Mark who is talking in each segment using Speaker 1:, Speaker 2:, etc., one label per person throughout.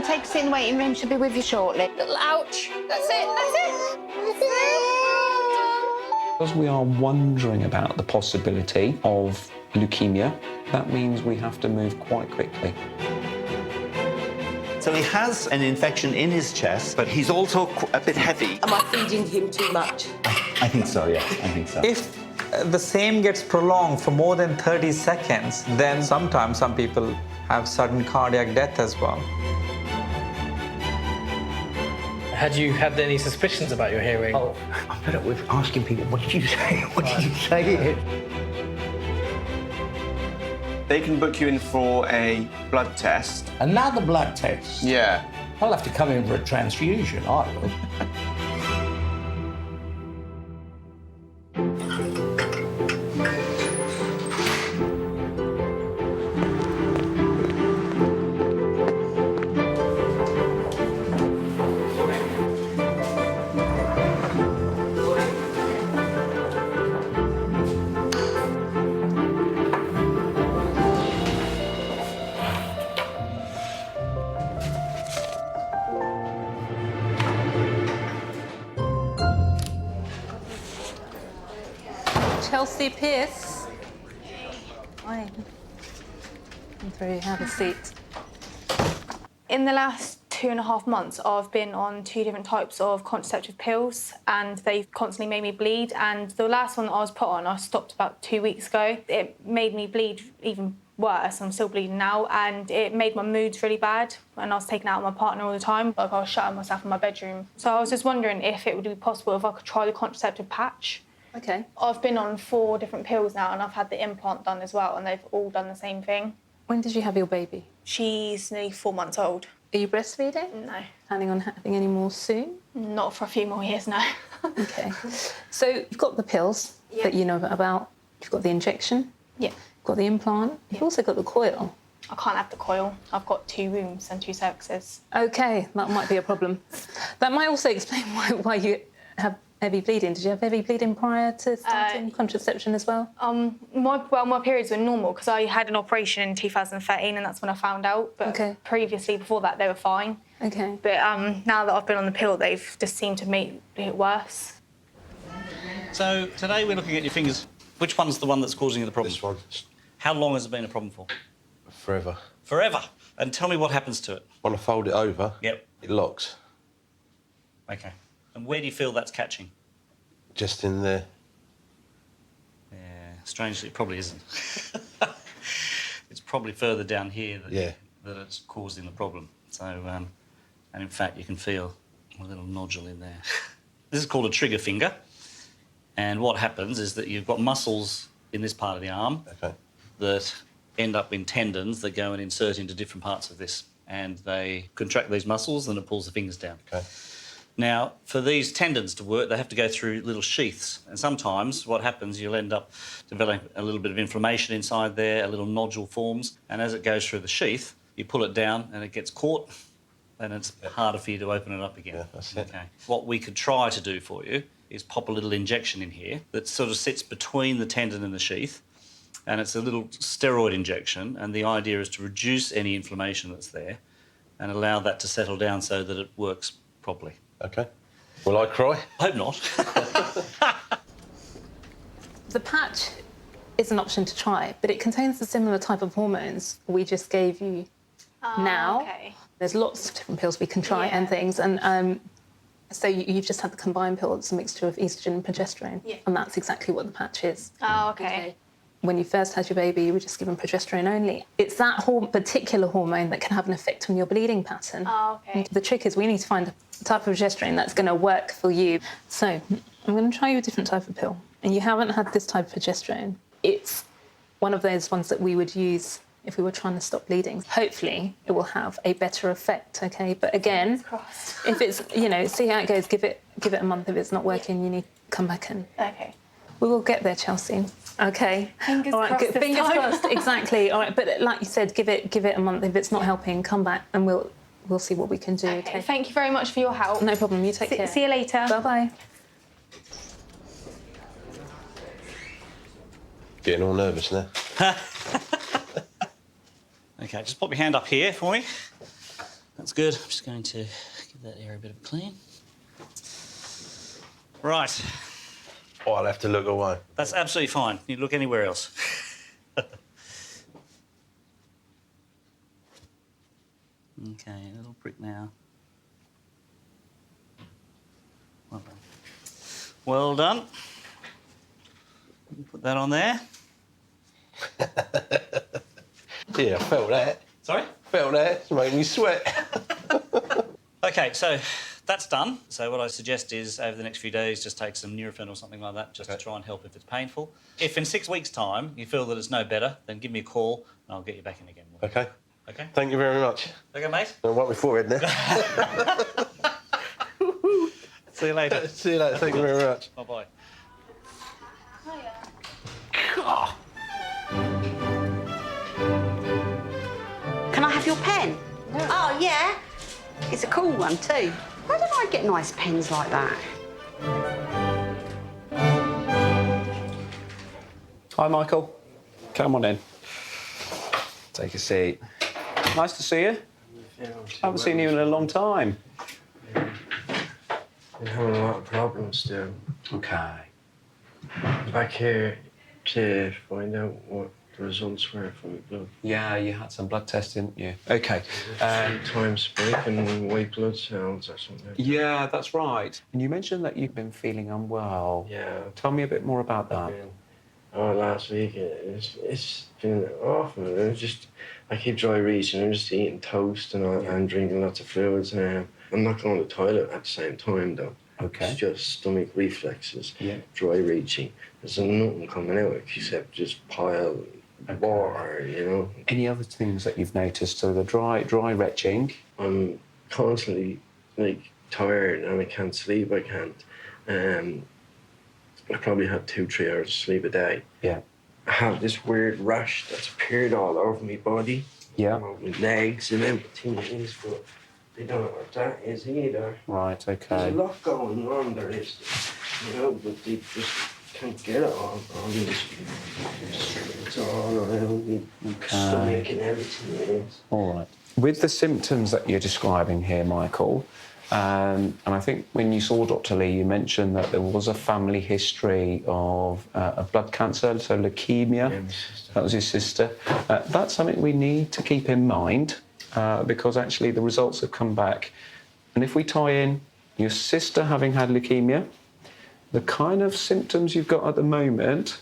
Speaker 1: take a seat in the waiting room. She'll be with you shortly.
Speaker 2: Little ouch. That's it.
Speaker 3: Because we are wondering about the possibility of leukemia, that means we have to move quite quickly.
Speaker 4: So he has an infection in his chest, but he's also a bit heavy.
Speaker 5: Am I feeding him too much?
Speaker 4: I think so, yes, I think so.
Speaker 6: If the same gets prolonged for more than 30 seconds, then sometimes some people have sudden cardiac death as well.
Speaker 7: Had you had any suspicions about your hearing?
Speaker 8: Oh, I'm fed up with asking people, what did you say? What did you say?
Speaker 9: They can book you in for a blood test.
Speaker 8: Another blood test?
Speaker 9: Yeah.
Speaker 8: I'll have to come in for a transfusion, I will.
Speaker 10: Chelsea Pierce. Hi. Come through, have a seat.
Speaker 11: In the last 2.5 months, I've been on 2 different types of contraceptive pills and they've constantly made me bleed. And the last one that I was put on, I stopped about 2 weeks ago. It made me bleed even worse. I'm still bleeding now, and it made my moods really bad. And I was taking out my partner all the time. Like, I was shutting myself in my bedroom. So I was just wondering if it would be possible if I could try the contraceptive patch.
Speaker 10: Okay.
Speaker 11: I've been on 4 different pills now, and I've had the implant done as well, and they've all done the same thing.
Speaker 10: When did you have your baby?
Speaker 11: She's nearly 4 months old.
Speaker 10: Are you breastfeeding?
Speaker 11: No.
Speaker 10: Planning on having any more soon?
Speaker 11: Not for a few more years, no.
Speaker 10: Okay. So you've got the pills that you know about. You've got the injection.
Speaker 11: Yeah.
Speaker 10: You've got the implant. You've also got the coil.
Speaker 11: I can't have the coil. I've got 2 wombs and 2 cervixes.
Speaker 10: Okay, that might be a problem. That might also explain why you have heavy bleeding. Did you have heavy bleeding prior to starting contraception as well?
Speaker 11: My periods were normal because I had an operation in 2013 and that's when I found out. But previously, before that, they were fine.
Speaker 10: Okay.
Speaker 11: But now that I've been on the pill, they've just seemed to make it worse.
Speaker 12: So today we're looking at your fingers. Which one's the one that's causing you the problem?
Speaker 9: This one.
Speaker 12: How long has it been a problem for?
Speaker 9: Forever.
Speaker 12: Forever? And tell me what happens to it.
Speaker 9: When I fold it over,
Speaker 12: Yep.
Speaker 9: it locks.
Speaker 12: OK. And where do you feel that's catching?
Speaker 9: Just in there.
Speaker 12: Yeah, strangely, it probably isn't. It's probably further down here that it's causing the problem. So, and in fact, you can feel a little nodule in there. This is called a trigger finger. And what happens is that you've got muscles in this part of the arm that end up in tendons that go and insert into different parts of this. And they contract these muscles and it pulls the fingers down.
Speaker 9: Okay.
Speaker 12: Now, for these tendons to work, they have to go through little sheaths. And sometimes what happens, you'll end up developing a little bit of inflammation inside there, a little nodule forms. And as it goes through the sheath, you pull it down and it gets caught and it's harder for you to open it up again.
Speaker 9: Yeah, that's it.
Speaker 12: Okay. What we could try to do for you is pop a little injection in here that sort of sits between the tendon and the sheath. And it's a little steroid injection. And the idea is to reduce any inflammation that's there and allow that to settle down so that it works properly.
Speaker 9: OK. Will I cry?
Speaker 12: I hope not.
Speaker 10: The patch is an option to try, but it contains the similar type of hormones we just gave you now.
Speaker 11: Okay.
Speaker 10: There's lots of different pills we can try and things, and so you've just had the combined pill. It's a mixture of estrogen and progesterone, and that's exactly what the patch is.
Speaker 11: Oh, okay.
Speaker 10: When you first had your baby, you were just given progesterone only. It's that particular hormone that can have an effect on your bleeding pattern.
Speaker 11: Oh, okay.
Speaker 10: And the trick is we need to find a type of progesterone that's going to work for you. So I'm going to try you a different type of pill. And you haven't had this type of progesterone. It's one of those ones that we would use if we were trying to stop bleeding. Hopefully, it will have a better effect, OK? But again, if it's, see how it goes, give it a month. If it's not working, you need to come back in.
Speaker 11: OK.
Speaker 10: We will get there, Chelsea. OK.
Speaker 11: Fingers
Speaker 10: All right,
Speaker 11: crossed.
Speaker 10: good. Fingers crossed. Exactly. All right, but like you said, give it a month. If it's not helping, come back and we'll see what we can do. OK.
Speaker 11: Thank you very much for your help.
Speaker 10: No problem. You take care.
Speaker 11: See you later.
Speaker 10: Bye bye.
Speaker 9: Getting all nervous now.
Speaker 12: OK, just pop your hand up here for me. That's good. I'm just going to give that area a bit of a clean. Right.
Speaker 13: Oh, I'll have to look away.
Speaker 12: That's absolutely fine. You look anywhere else. Okay, a little prick now. Well done. Well done. Put that on there.
Speaker 13: Yeah, I felt that.
Speaker 12: Sorry?
Speaker 13: Felt that. It's making me sweat.
Speaker 12: Okay, so that's done. So what I suggest is over the next few days, just take some Nurofen or something like that just to try and help if it's painful. If in 6 weeks' time you feel that it's no better, then give me a call and I'll get you back in again.
Speaker 13: Okay.
Speaker 12: Okay?
Speaker 13: Thank you very much.
Speaker 12: Okay, mate?
Speaker 13: I'll wipe my forehead now.
Speaker 12: See you later.
Speaker 13: See you later. Thank you very much.
Speaker 12: Bye-bye.
Speaker 1: Can I have your pen? Yeah. Oh, yeah. It's a cool one, too. Where did I get nice pens like that?
Speaker 3: Hi, Michael. Come on in. Take a seat. Nice to see you. I haven't seen you in a long time.
Speaker 8: Been having a lot of problems still.
Speaker 3: Okay.
Speaker 8: I'm back here to find out what the results were from the blood.
Speaker 3: Yeah, you had some blood tests, didn't you? Okay.
Speaker 8: Time spike and white blood cells or something.
Speaker 3: Yeah, that's right. And you mentioned that you've been feeling unwell.
Speaker 8: Yeah.
Speaker 3: Tell me a bit more about that.
Speaker 8: Last week it's been awful. I keep dry reaching. I'm just eating toast and drinking lots of fluids. I'm not going to the toilet at the same time though.
Speaker 3: Okay.
Speaker 8: It's just stomach reflexes.
Speaker 3: Yeah.
Speaker 8: Dry reaching. There's nothing coming out except just pile water, you know.
Speaker 3: Any other things that you've noticed? So the dry retching.
Speaker 8: I'm constantly tired and I can't sleep. I can't. I probably have 2-3 hours of sleep a day.
Speaker 3: Yeah.
Speaker 8: I have this weird rash that's appeared all over my body.
Speaker 3: Yeah.
Speaker 8: My legs and everything it is, but they don't know what that is either.
Speaker 3: Right, okay.
Speaker 8: There's a lot going on, there is, you know, but they just can't get it all. It's all around me, stomach and everything it is.
Speaker 3: All right. With the symptoms that you're describing here, Michael, and I think when you saw Dr. Lee, you mentioned that there was a family history of blood cancer, so leukemia.
Speaker 8: Yeah,
Speaker 3: that was his sister. That's something we need to keep in mind because actually the results have come back. And if we tie in your sister having had leukemia, the kind of symptoms you've got at the moment,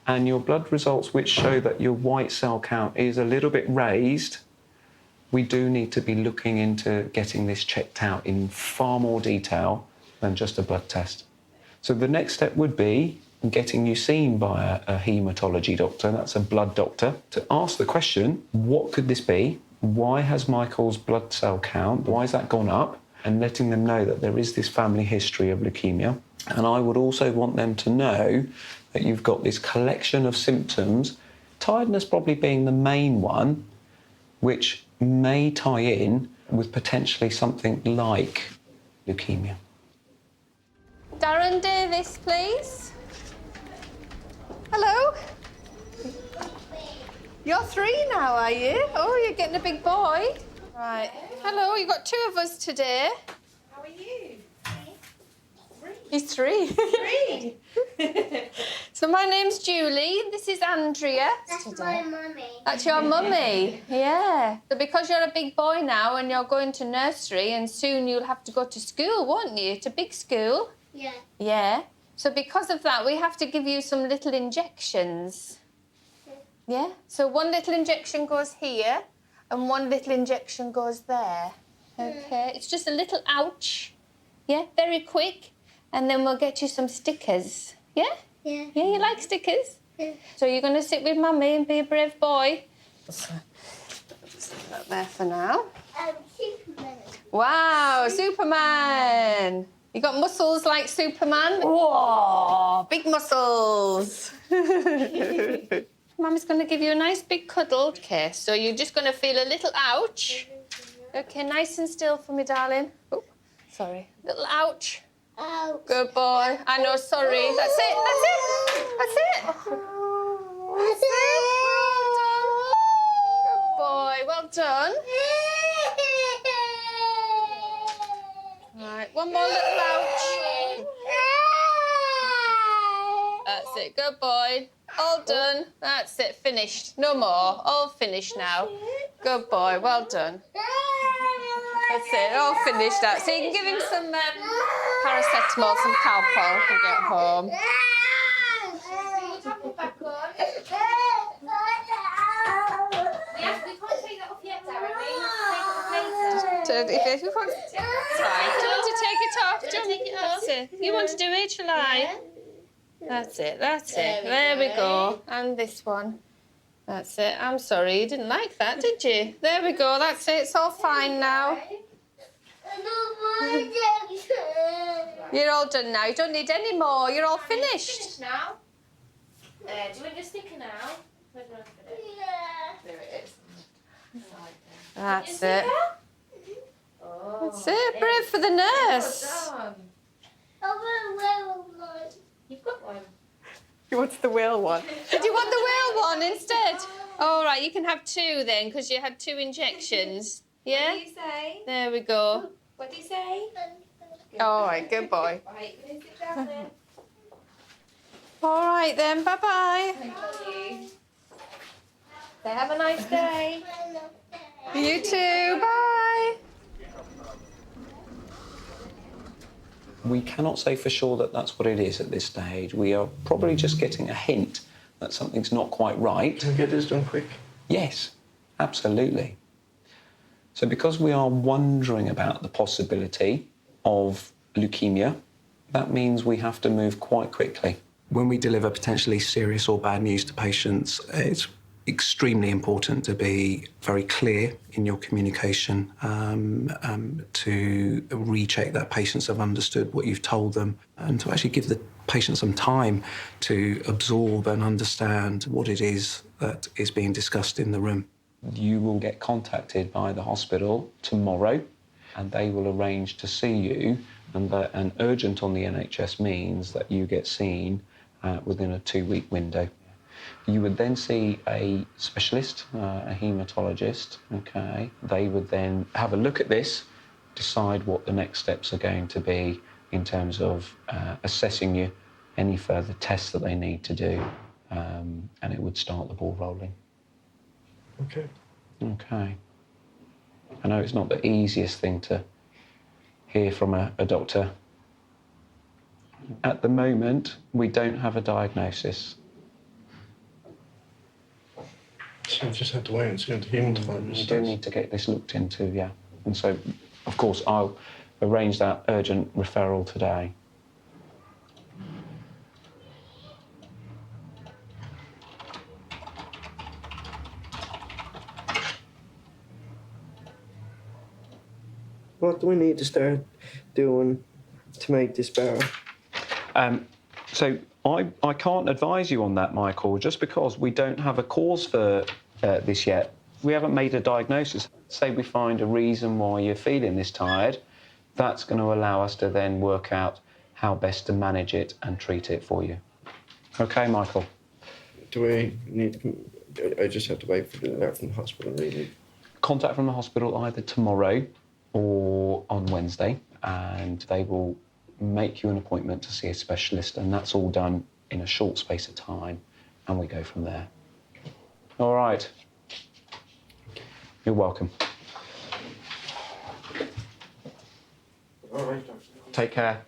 Speaker 3: and your blood results which show that your white cell count is a little bit raised, we do need to be looking into getting this checked out in far more detail than just a blood test. So the next step would be getting you seen by a haematology doctor, that's a blood doctor, to ask the question, what could this be? Why has Michael's blood cell count, why has that gone up? And letting them know that there is this family history of leukemia. And I would also want them to know that you've got this collection of symptoms, tiredness probably being the main one, which may tie in with potentially something like leukemia.
Speaker 2: Darren Davis, please. Hello. You're 3 now, are you? Oh, you're getting a big boy. Right. Hello, you've got 2 of us today.
Speaker 14: How are you?
Speaker 2: He's 3.
Speaker 14: 3.
Speaker 2: So my name's Julie, this is Andrea.
Speaker 14: That's my mummy.
Speaker 2: That's your mummy, yeah. So because you're a big boy now and you're going to nursery and soon you'll have to go to school, won't you? To big school?
Speaker 14: Yeah.
Speaker 2: Yeah. So because of that, we have to give you some little injections. Yeah? So one little injection goes here and one little injection goes there. Okay? It's just a little ouch. Yeah? Very quick. And then we'll get you some stickers. Yeah?
Speaker 14: Yeah.
Speaker 2: Yeah, you like stickers?
Speaker 14: Yeah.
Speaker 2: So you're going to sit with Mummy and be a brave boy? Just leave that there for now.
Speaker 14: Superman.
Speaker 2: Wow, Superman! You got muscles like Superman? Whoa, big muscles! Mummy's going to give you a nice big cuddle. Okay, so you're just going to feel a little ouch. Okay, nice and still for me, darling. Oh, sorry. Little ouch.
Speaker 14: Ouch.
Speaker 2: Good boy. I know, sorry. That's it, that's it. That's it. That's it. Well done. Good boy, well done. One more little ouch. That's it. Good boy. All done. That's it. Finished. No more. All finished now. Good boy. Well done. That's it. All finished now. So you can give him some paracetamol, some Calpol when you get home. If you want to take it off, do you want to take it off? Do you want to do it, shall I? That's it, that's it. There we go. And this one. That's it. I'm sorry, you didn't like that, did you? There we go, that's it. It's all fine now. You're all done now. You don't need any more. You're all finished.
Speaker 11: now. Do you want your sticker now? There it is.
Speaker 2: That's it. That's it. Brave for the nurse.
Speaker 11: You've got one.
Speaker 2: You wanted the whale one. Do you want the whale one instead? All right, you can have two then, because you had 2 injections. Yeah?
Speaker 11: What do you say?
Speaker 2: There we go.
Speaker 11: What do you say?
Speaker 2: All right, good boy.
Speaker 11: Right, you can sit down then.
Speaker 2: All right then, bye-bye.
Speaker 11: Thank you. So have a nice day.
Speaker 2: You too, bye.
Speaker 3: We cannot say for sure that that's what it is at this stage. We are probably just getting a hint that something's not quite right.
Speaker 8: Can we get this done quick?
Speaker 3: Yes, absolutely. So because we are wondering about the possibility of leukemia, that means we have to move quite quickly. When we deliver potentially serious or bad news to patients, it's extremely important to be very clear in your communication, to recheck that patients have understood what you've told them, and to actually give the patient some time to absorb and understand what it is that is being discussed in the room. You will get contacted by the hospital tomorrow, and they will arrange to see you, and urgent on the NHS means that you get seen within a 2-week window. You would then see a specialist, a haematologist, okay? They would then have a look at this, decide what the next steps are going to be in terms of assessing you, any further tests that they need to do, and it would start the ball rolling.
Speaker 8: Okay.
Speaker 3: Okay. I know it's not the easiest thing to hear from a doctor. At the moment, we don't have a diagnosis.
Speaker 8: So we just have to wait and see what the haematologist
Speaker 3: We do need to get this looked into, yeah. And so, of course, I'll arrange that urgent referral today.
Speaker 8: What do we need to start doing to make this better?
Speaker 3: So I can't advise you on that, Michael, just because we don't have a cause for this yet. We haven't made a diagnosis. Say we find a reason why you're feeling this tired, that's going to allow us to then work out how best to manage it and treat it for you. OK, Michael?
Speaker 8: Do we need... I just have to wait for the letter from the hospital, really?
Speaker 3: Contact from the hospital either tomorrow or on Wednesday, and they will make you an appointment to see a specialist, and that's all done in a short space of time, and we go from there. All right. You're welcome.
Speaker 8: All right, Doctor.
Speaker 3: Take care.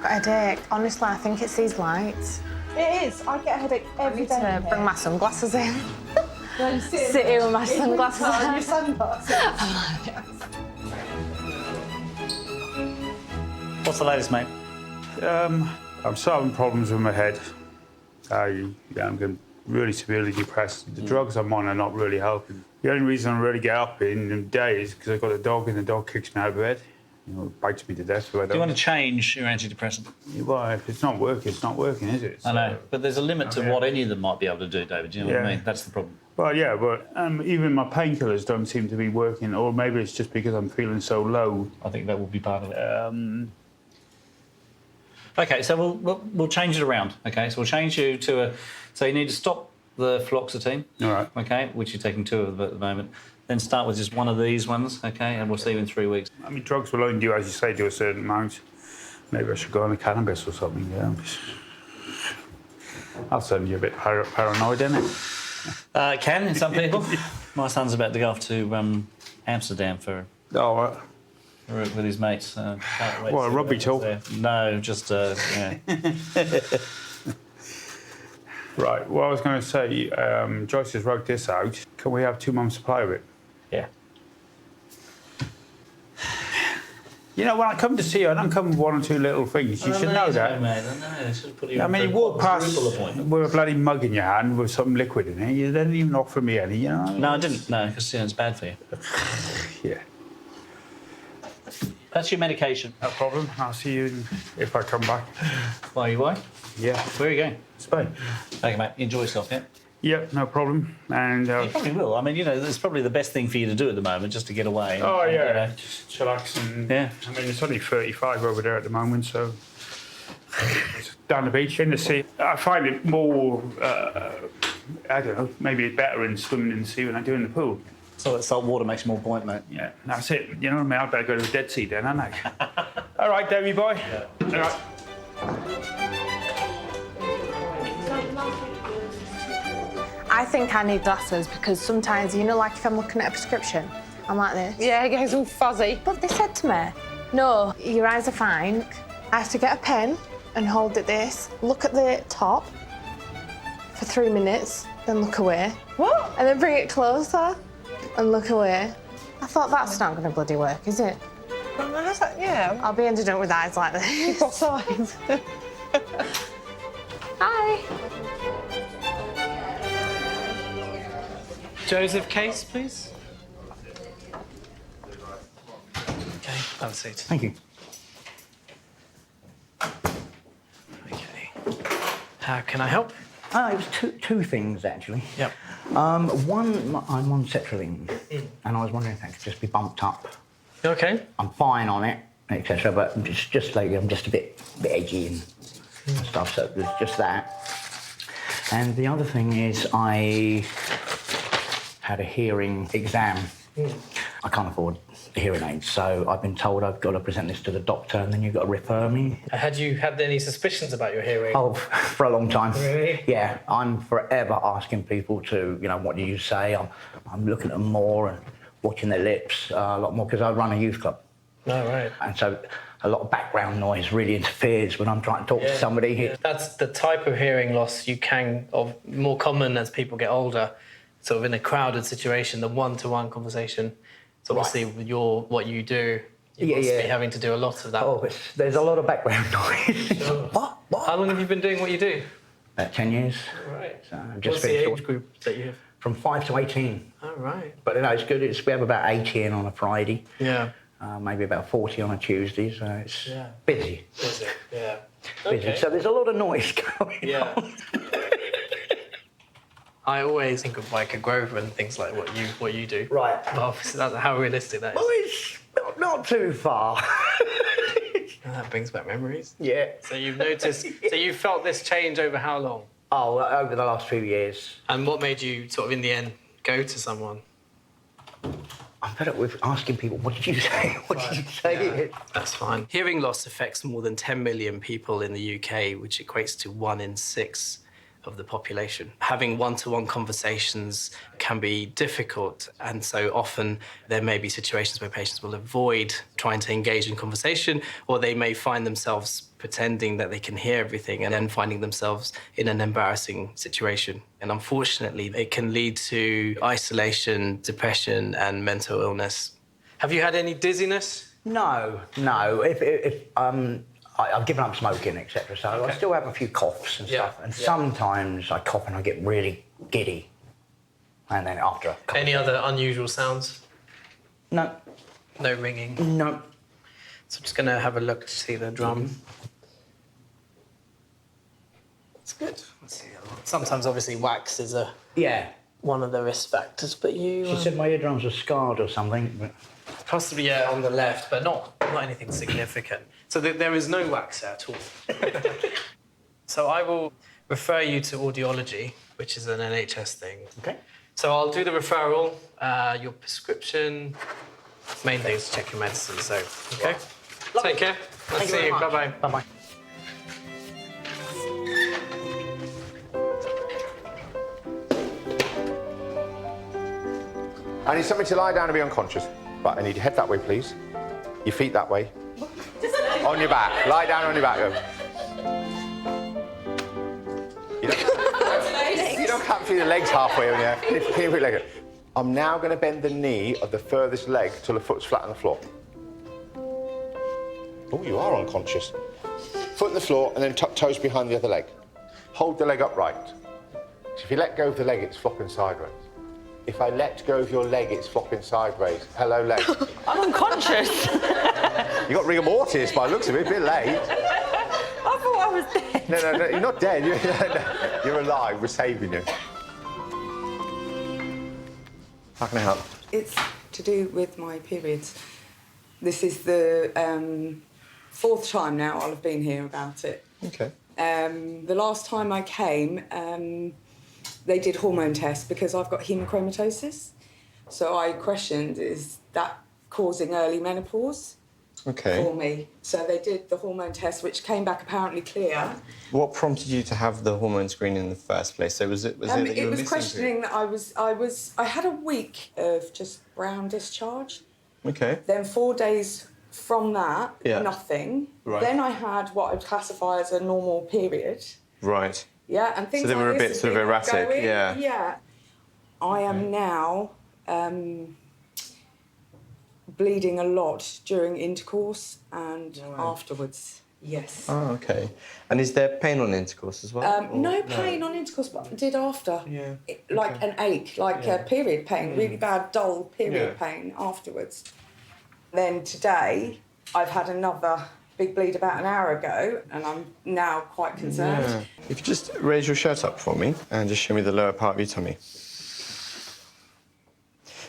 Speaker 15: Headache. Honestly, I think it's these lights.
Speaker 16: It is. I get a headache every day.
Speaker 15: I need to bring my sunglasses in. Sit here with my sunglasses on.
Speaker 16: Your sunglasses.
Speaker 12: What's the latest, mate?
Speaker 17: I'm still having problems with my head. I'm getting really severely depressed. The drugs I'm on are not really helping. The only reason I really get up in the day is because I've got a dog and the dog kicks me out of bed. You know, it bites me to death.
Speaker 12: Do you want to change your antidepressant?
Speaker 17: Well, if it's not working, it's not working, is it?
Speaker 12: I know, but there's a limit to what any of them might be able to do, David. Do you know what I mean? That's the problem.
Speaker 17: Well, yeah, but even my painkillers don't seem to be working, or maybe it's just because I'm feeling so low.
Speaker 12: I think that will be part of it. Okay, so we'll change it around. Okay, so we'll change you to a. So you need to stop the fluoxetine.
Speaker 17: All right.
Speaker 12: Okay, which you're taking 2 of at the moment. Then start with just one of these ones. Okay, and we'll see you in 3 weeks.
Speaker 17: I mean, drugs will only do, as you say, do a certain amount. Maybe I should go on a cannabis or something. Yeah. I'll send you a bit paranoid, isn't it?
Speaker 12: Can in some people. My son's about to go off to Amsterdam for.
Speaker 17: Oh.
Speaker 12: With his mates. Can't wait
Speaker 17: What, a rugby talk?
Speaker 12: No, just yeah.
Speaker 17: Right, well, I was going to say, Joyce has rugged this out. Can we have 2 months' supply of it?
Speaker 12: Yeah.
Speaker 17: You know, when I come to see you, I don't come with 1 or 2 little things. You should know that.
Speaker 12: Mate, I know. I should have put you
Speaker 17: I mean, you walk past
Speaker 12: appointment.
Speaker 17: with a bloody mug in your hand with some liquid in it. You didn't even offer me any, you know?
Speaker 12: No, I didn't. No, because it's bad for you.
Speaker 17: Yeah.
Speaker 12: That's your medication.
Speaker 17: No problem. I'll see you if I come back.
Speaker 12: Why, you away?
Speaker 17: Yeah.
Speaker 12: Where are you going?
Speaker 17: Spain.
Speaker 12: Okay, mate. Enjoy yourself, yeah?
Speaker 17: Yeah, no problem. And
Speaker 12: You probably will. I mean, you know, it's probably the best thing for you to do at the moment, just to get away.
Speaker 17: oh
Speaker 12: and,
Speaker 17: yeah,
Speaker 12: you know.
Speaker 17: just chillax and
Speaker 12: Yeah.
Speaker 17: I mean, it's only 35 over there at the moment, so it's down the beach in the sea. I find it more, I don't know, maybe better in swimming in the sea than I do in the pool.
Speaker 12: So that salt water makes more point, mate.
Speaker 17: Yeah, that's it. You know what I mean? I better go to the Dead Sea then, hadn't I? All right, Davey boy. Yeah. All right.
Speaker 15: I think I need glasses because sometimes, you know, like if I'm looking at a prescription, I'm like this.
Speaker 16: Yeah, it gets all fuzzy.
Speaker 15: But they said to me, no, your eyes are fine. I have to get a pen and hold it this, look at the top for 3 minutes, then look away.
Speaker 16: What?
Speaker 15: And then bring it closer and look away. I thought that's not going to bloody work, is it?
Speaker 16: Yeah.
Speaker 15: I'll be ended up with eyes like this.
Speaker 16: You've got sides.
Speaker 15: Hi.
Speaker 7: Joseph Case, please. Okay, have a seat.
Speaker 18: Thank you.
Speaker 7: Okay. How can I help?
Speaker 18: It was two things, actually.
Speaker 7: Yep.
Speaker 18: One, I'm on sertraline, and I was wondering if that could just be bumped up.
Speaker 7: Okay.
Speaker 18: I'm fine on it, etc., but it's just lately I'm just a bit edgy and stuff, so there's just that. And the other thing is I had a hearing exam. I can't afford hearing aids, so I've been told I've got to present this to the doctor and then you've got to refer me.
Speaker 7: Had you had any suspicions about your hearing?
Speaker 18: Oh, for a long time.
Speaker 7: Really?
Speaker 18: Yeah, I'm forever asking people to, you know, what do you say? I'm looking at them more and watching their lips a lot more because I run a youth club.
Speaker 7: Oh, right.
Speaker 18: And so a lot of background noise really interferes when I'm trying to talk to somebody.
Speaker 7: Yeah. That's the type of hearing loss more common as people get older. Sort of in a crowded situation, the one-to-one conversation. So obviously with what you do, you must be having to do a lot of that.
Speaker 18: Oh, there's a lot of background noise.
Speaker 7: Sure. What? How long have you been doing what you do?
Speaker 18: 10 years.
Speaker 7: Right.
Speaker 18: So I've just
Speaker 7: What's the age group that you have?
Speaker 18: From 5 to 18.
Speaker 7: Oh, right.
Speaker 18: But you know, it's good. We have about 18 on a Friday.
Speaker 7: Yeah.
Speaker 18: Maybe about 40 on a Tuesday, so it's busy.
Speaker 7: Busy, yeah.
Speaker 18: Busy.
Speaker 7: Okay.
Speaker 18: So there's a lot of noise going on.
Speaker 7: I always think of like a Grover and things like what you do.
Speaker 18: Right.
Speaker 7: But obviously that's how realistic that is.
Speaker 18: Well, it's not too far.
Speaker 7: And that brings back memories.
Speaker 18: Yeah.
Speaker 7: So you've noticed, so you felt this change over how long?
Speaker 18: Oh, over the last few years.
Speaker 7: And what made you sort of in the end go to someone?
Speaker 18: I'm fed up with asking people, what did you say? What did you say?
Speaker 7: Yeah, that's fine. Hearing loss affects more than 10 million people in the UK, which equates to 1 in 6 of the population. Having one-to-one conversations can be difficult, and so often there may be situations where patients will avoid trying to engage in conversation, or they may find themselves pretending that they can hear everything and then finding themselves in an embarrassing situation. And unfortunately, it can lead to isolation, depression, and mental illness. Have you had any dizziness?
Speaker 18: No. I've given up smoking, etc. So I still have a few coughs and stuff. And sometimes I cough and I get really giddy. And then after a couple
Speaker 7: Any other unusual sounds?
Speaker 18: No.
Speaker 7: No ringing?
Speaker 18: No.
Speaker 7: So I'm just going to have a look to see the drum. That's good. Let's see. Sometimes, obviously, wax is a
Speaker 19: one of the risk factors, but you...
Speaker 18: She said my eardrums were scarred or something. But...
Speaker 7: Possibly, yeah, on the left, but not anything significant. So there is no wax at all. So I will refer you to audiology, which is an NHS thing.
Speaker 18: Okay.
Speaker 7: So I'll do the referral, your prescription. Main thing is to check your medicine, so, OK? Take care. Nice to see you. Bye-bye.
Speaker 18: Bye-bye.
Speaker 20: I need something to lie down and be unconscious. Right, I need your head that way, please. Your feet that way. On your back. Lie down on your back. Go. You don't can't feel the legs halfway on you. Can you put your leg up? I'm now going to bend the knee of the furthest leg till the foot's flat on the floor. Oh, you are unconscious. Foot on the floor and then toes behind the other leg. Hold the leg upright. So if you let go of the leg, it's flopping sideways. If I let go of your leg, it's flopping sideways. Hello, leg.
Speaker 16: I'm unconscious.
Speaker 20: You got rigor mortis by the looks of it, a bit late.
Speaker 16: I thought I was dead.
Speaker 20: No, you're not dead. You're alive. We're saving you. How can I help?
Speaker 21: It's to do with my periods. This is the 4th time now I'll have been here about it.
Speaker 20: Okay.
Speaker 21: The last time I came, they did hormone tests because I've got hemochromatosis. So I questioned, is that causing early menopause for me? So they did the hormone test, which came back apparently clear.
Speaker 9: What prompted you to have the hormone screening in the first place? So was it that you were
Speaker 21: It was
Speaker 9: missing
Speaker 21: questioning that I had a week of just brown discharge.
Speaker 9: Okay.
Speaker 21: Then 4 days from that, nothing.
Speaker 9: Right.
Speaker 21: Then I had what I'd classify as a normal period.
Speaker 9: Right.
Speaker 21: Yeah, and things
Speaker 9: So they were
Speaker 21: like
Speaker 9: a bit
Speaker 21: this
Speaker 9: sort of
Speaker 21: have been
Speaker 9: erratic,
Speaker 21: going.
Speaker 9: yeah.
Speaker 21: Yeah. I am now bleeding a lot during intercourse and afterwards. Yes.
Speaker 9: Oh, okay. And is there pain on intercourse as well?
Speaker 21: No pain on intercourse, but I did after.
Speaker 9: Yeah.
Speaker 21: Like an ache, like period pain, really bad, dull period pain afterwards. Then today, I've had another big bleed about an hour ago, and I'm now quite concerned.
Speaker 9: Yeah. If you just raise your shirt up for me and just show me the lower part of your tummy. Is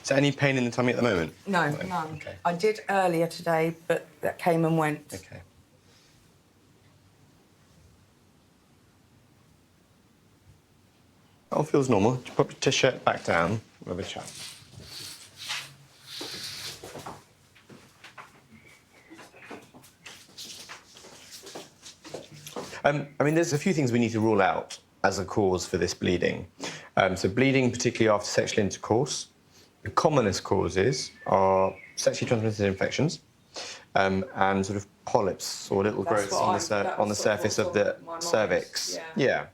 Speaker 9: there any pain in the tummy at the moment?
Speaker 21: No, none. Okay. I did earlier today, but that came and went.
Speaker 9: Okay. All feels normal. Just put your t-shirt back down. We'll have a chat. I mean, there's a few things we need to rule out as a cause for this bleeding. So bleeding, particularly after sexual intercourse, the commonest causes are sexually transmitted infections and sort of polyps or little growths on the surface of the cervix. Yeah.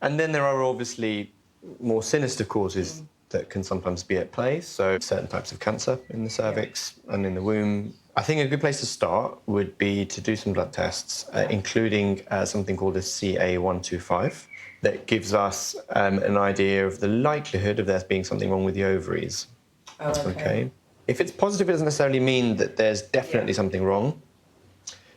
Speaker 9: And then there are obviously more sinister causes that can sometimes be at play. So certain types of cancer in the cervix and in the womb. I think a good place to start would be to do some blood tests, including something called a CA125, that gives us an idea of the likelihood of there being something wrong with the ovaries.
Speaker 21: Oh, okay.
Speaker 9: If it's positive, it doesn't necessarily mean that there's definitely something wrong.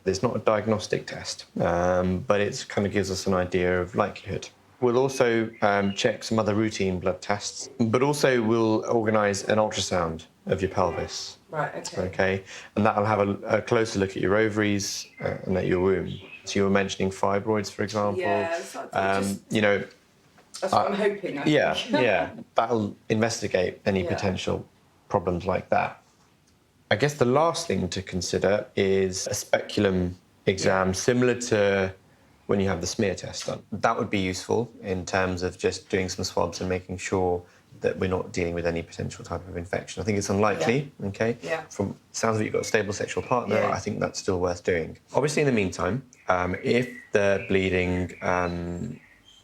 Speaker 9: It's not a diagnostic test, but it kind of gives us an idea of likelihood. We'll also check some other routine blood tests, but also we'll organise an ultrasound of your pelvis.
Speaker 21: Right, okay.
Speaker 9: Okay, and that'll have a closer look at your ovaries and at your womb. So you were mentioning fibroids, for example.
Speaker 21: Yeah,
Speaker 9: you know.
Speaker 21: That's what I'm hoping. I
Speaker 9: Yeah,
Speaker 21: think.
Speaker 9: yeah. That'll investigate any potential problems like that. I guess the last thing to consider is a speculum exam, similar to when you have the smear test done. That would be useful in terms of just doing some swabs and making sure that we're not dealing with any potential type of infection. I think it's unlikely, okay?
Speaker 21: Yeah.
Speaker 9: From sounds of it, you've got a stable sexual partner,
Speaker 21: Yeah.
Speaker 9: I think that's still worth doing. Obviously, in the meantime, if the bleeding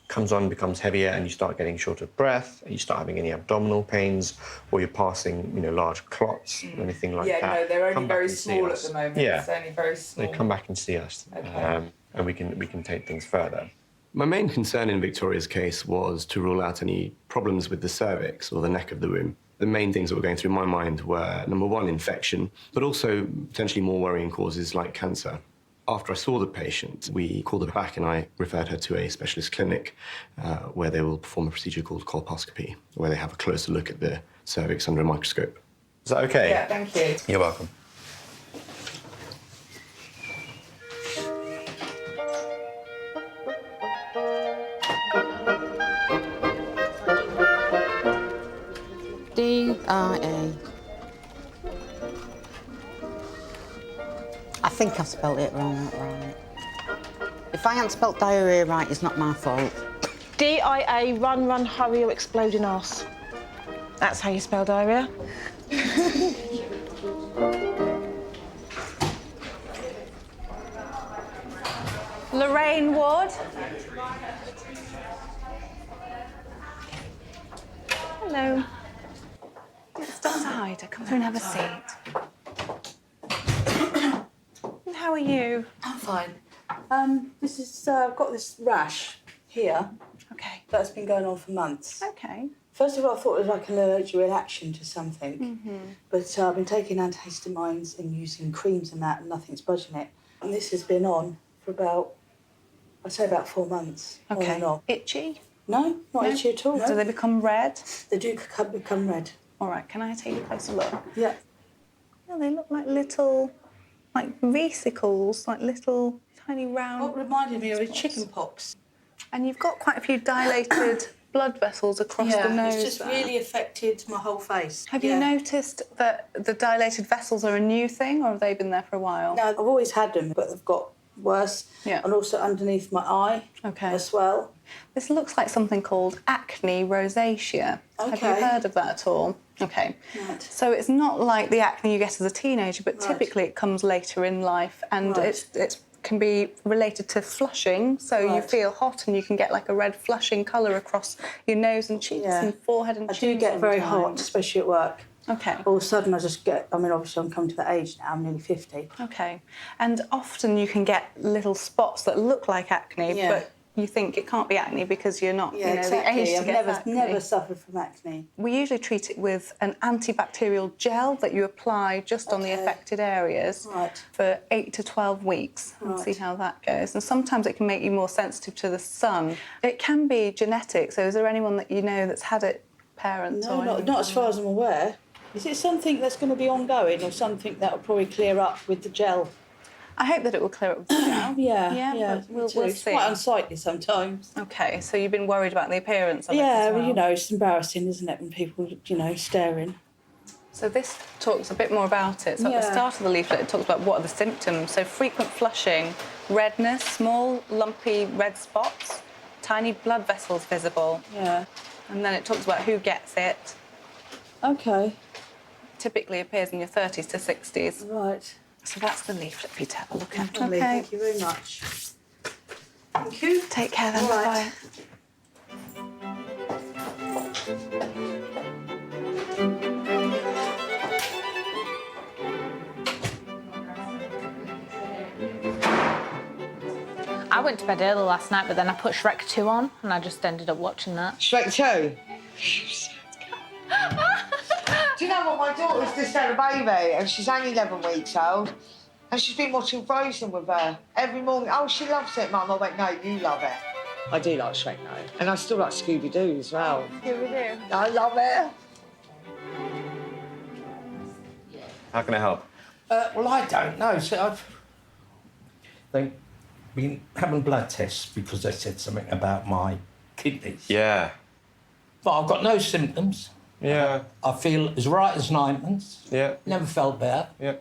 Speaker 9: comes on, becomes heavier, and you start getting short of breath, and you start having any abdominal pains, or you're passing, large clots, or anything like that.
Speaker 21: Yeah, no, they're only
Speaker 9: come back
Speaker 21: very
Speaker 9: and see
Speaker 21: small at
Speaker 9: us.
Speaker 21: the moment.
Speaker 9: Yeah.
Speaker 21: It's only very small.
Speaker 9: They come back and see us,
Speaker 21: Okay.
Speaker 9: and we can take things further.
Speaker 22: My main concern in Victoria's case was to rule out any problems with the cervix or the neck of the womb. The main things that were going through my mind were, number one, infection, but also potentially more worrying causes like cancer. After I saw the patient, we called her back and I referred her to a specialist clinic where they will perform a procedure called colposcopy, where they have a closer look at the cervix under a microscope. Is that okay?
Speaker 21: Yeah, thank you.
Speaker 22: You're welcome.
Speaker 1: D-I-E. I think I've spelt it wrong, right? If I haven't spelt diarrhea right, it's not my fault.
Speaker 15: D-I-A, run, run, hurry, or explode in arse. That's how you spell diarrhea.
Speaker 11: Lorraine Ward. Hello. It's Dr. Hyder. Come through and have a seat. How are you?
Speaker 4: I'm fine. This is, I've got this rash here.
Speaker 11: Okay.
Speaker 4: That's been going on for months.
Speaker 11: Okay.
Speaker 4: First of all, I thought it was like an allergic reaction to something.
Speaker 11: Mm-hmm.
Speaker 4: But I've been taking antihistamines and using creams and that, and nothing's budging it. And this has been on for about, I'd say about 4 months. On
Speaker 11: Okay.
Speaker 4: and off.
Speaker 11: Itchy?
Speaker 4: No, not itchy at all.
Speaker 11: Do they become red?
Speaker 4: They do become red.
Speaker 11: All right, can I take a closer look?
Speaker 4: Yeah.
Speaker 11: Yeah, they look like little, like vesicles, like little tiny round...
Speaker 4: What reminded me of chicken pox.
Speaker 11: And you've got quite a few dilated blood vessels across the nose.
Speaker 4: It's just
Speaker 11: there.
Speaker 4: really affected my whole face.
Speaker 11: Have you noticed that the dilated vessels are a new thing, or have they been there for a while?
Speaker 4: No, I've always had them, but they've got worse.
Speaker 11: Yeah.
Speaker 4: And also underneath my eye as well.
Speaker 11: This looks like something called acne rosacea. Have you
Speaker 4: Okay.
Speaker 11: heard of that at all? Okay.
Speaker 4: Right.
Speaker 11: So it's not like the acne you get as a teenager, but
Speaker 4: Right.
Speaker 11: typically it comes later in life, and
Speaker 4: Right.
Speaker 11: it can be related to flushing. So you
Speaker 4: Right.
Speaker 11: feel hot and you can get like a red flushing colour across your nose and cheeks
Speaker 4: Yeah.
Speaker 11: and forehead and
Speaker 4: I
Speaker 11: chin.
Speaker 4: do get very hot,
Speaker 11: sometimes.
Speaker 4: especially at work.
Speaker 11: Okay.
Speaker 4: All of a sudden I just get, I mean, obviously I'm coming to the age now, I'm nearly 50.
Speaker 11: Okay. And often you can get little spots that look like acne,
Speaker 4: Yeah.
Speaker 11: but you think it can't be acne because you're not,
Speaker 4: Yeah,
Speaker 11: you know, the
Speaker 4: exactly.
Speaker 11: age to
Speaker 4: I've
Speaker 11: get
Speaker 4: never,
Speaker 11: acne.
Speaker 4: never suffered from acne.
Speaker 11: We usually treat it with an antibacterial gel that you apply just on the affected areas for 8 to 12 weeks and see how that goes. And sometimes it can make you more sensitive to the sun. It can be genetic, so is there anyone that you know that's had it, parents
Speaker 4: No,
Speaker 11: or anything?
Speaker 4: not as far as I'm aware. Is it something that's going to be ongoing or something that will probably clear up with the gel?
Speaker 11: I hope that it will clear up with the gel.
Speaker 4: yeah,
Speaker 11: but we'll
Speaker 4: it's
Speaker 11: see.
Speaker 4: quite unsightly sometimes.
Speaker 11: Okay, so you've been worried about the appearance of it
Speaker 4: Yeah,
Speaker 11: as
Speaker 4: well,
Speaker 11: well.
Speaker 4: you know, it's embarrassing, isn't it, when people, you know, staring.
Speaker 11: So this talks a bit more about it. So at the
Speaker 4: Yeah.
Speaker 11: start of the leaflet, it talks about what are the symptoms. So frequent flushing, redness, small lumpy red spots, tiny blood vessels visible.
Speaker 4: Yeah.
Speaker 11: And then it talks about who gets it.
Speaker 4: Okay.
Speaker 11: Typically appears in your 30s to 60s.
Speaker 4: Right.
Speaker 11: So that's the leaflet for you to have a look at.
Speaker 4: Lovely, thank you very much. Thank you.
Speaker 11: Take care then.
Speaker 4: All right.
Speaker 11: Bye.
Speaker 5: I went to bed early last night, but then I put Shrek 2 on, and I just ended up watching that.
Speaker 23: Shrek 2? Do you know what? My daughter's just had a baby, and she's only 11 weeks old, and she's been watching Frozen with her every morning. Oh, she loves it, Mum. I went, no, you love it. I do like Shrek, though. And I still like Scooby-Doo as well.
Speaker 11: Scooby-Doo.
Speaker 23: I love it.
Speaker 22: How can I help?
Speaker 24: Well, I don't know. So they've been having blood tests because they said something about my kidneys.
Speaker 22: Yeah.
Speaker 24: But I've got no symptoms.
Speaker 22: Yeah.
Speaker 24: I feel as right as ninepence.
Speaker 22: Yeah.
Speaker 24: Never felt bad.
Speaker 22: Yeah.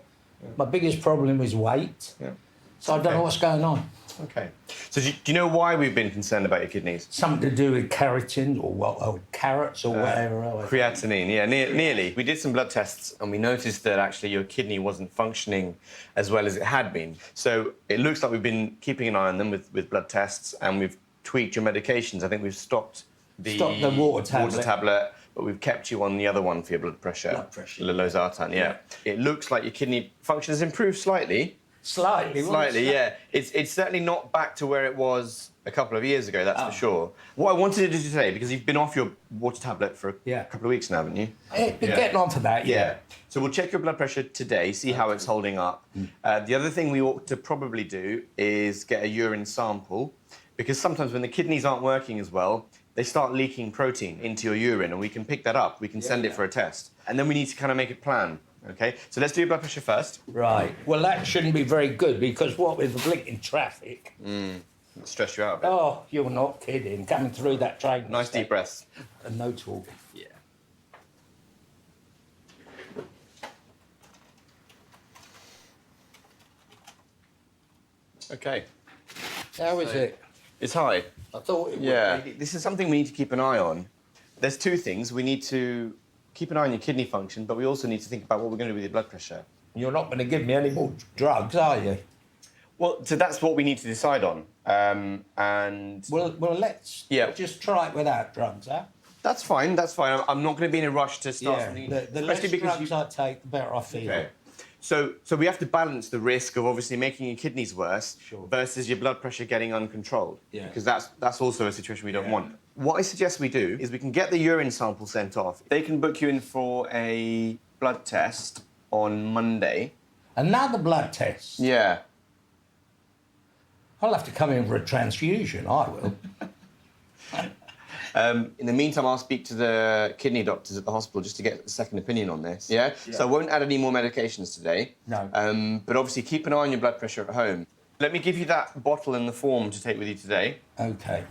Speaker 24: My biggest problem is weight.
Speaker 22: Yeah.
Speaker 24: So I don't know what's going on.
Speaker 22: Okay. So do you know why we've been concerned about your kidneys?
Speaker 24: Something to do with keratin or what, or carrots or whatever.
Speaker 22: Creatinine, yeah, nearly. We did some blood tests and we noticed that actually your kidney wasn't functioning as well as it had been. So it looks like we've been keeping an eye on them with blood tests and we've tweaked your medications. I think we've stopped the
Speaker 24: water tablet.
Speaker 22: But we've kept you on the other one for your blood pressure. Losartan, yeah. It looks like your kidney function has improved slightly,
Speaker 24: Slightly.
Speaker 22: Slightly, yeah. It's certainly not back to where it was a couple of years ago, that's for sure. What I wanted to do today, because you've been off your water tablet for a couple of weeks now, haven't you?
Speaker 24: Been getting on for that, yeah.
Speaker 22: So we'll check your blood pressure today, see how it's holding up. The other thing we ought to probably do is get a urine sample, because sometimes when the kidneys aren't working as well, they start leaking protein into your urine, and we can pick that up. We can send it for a test. And then we need to kind of make a plan. Okay, so let's do your blood pressure first.
Speaker 24: Right. Well, that shouldn't be very good, because what with the blinking traffic...
Speaker 22: Stress you out a bit.
Speaker 24: Oh, you're not kidding. Coming through that train...
Speaker 22: Nice deep breaths.
Speaker 24: And no talking.
Speaker 22: Yeah. Okay.
Speaker 24: How is it?
Speaker 22: It's high.
Speaker 24: I thought it would.
Speaker 22: Yeah. This is something we need to keep an eye on. There's two things. We need to keep an eye on your kidney function, but we also need to think about what we're going to do with your blood pressure.
Speaker 24: You're not going to give me any more drugs, are you?
Speaker 22: Well, so that's what we need to decide on. And...
Speaker 24: Well, let's just try it without drugs, huh?
Speaker 22: That's fine, that's fine. I'm not going to be in a rush to start something.
Speaker 24: The less drugs I take, the better I feel.
Speaker 22: Okay. So we have to balance the risk of obviously making your kidneys worse versus your blood pressure getting uncontrolled.
Speaker 24: Yeah.
Speaker 22: Because that's also a situation we don't want. What I suggest we do is we can get the urine sample sent off. They can book you in for a blood test on Monday.
Speaker 24: Another blood test?
Speaker 22: Yeah.
Speaker 24: I'll have to come in for a transfusion, I will.
Speaker 22: In the meantime, I'll speak to the kidney doctors at the hospital just to get a second opinion on this. Yeah? So I won't add any more medications today.
Speaker 24: No.
Speaker 22: But obviously keep an eye on your blood pressure at home. Let me give you that bottle and the form to take with you today.
Speaker 24: Okay.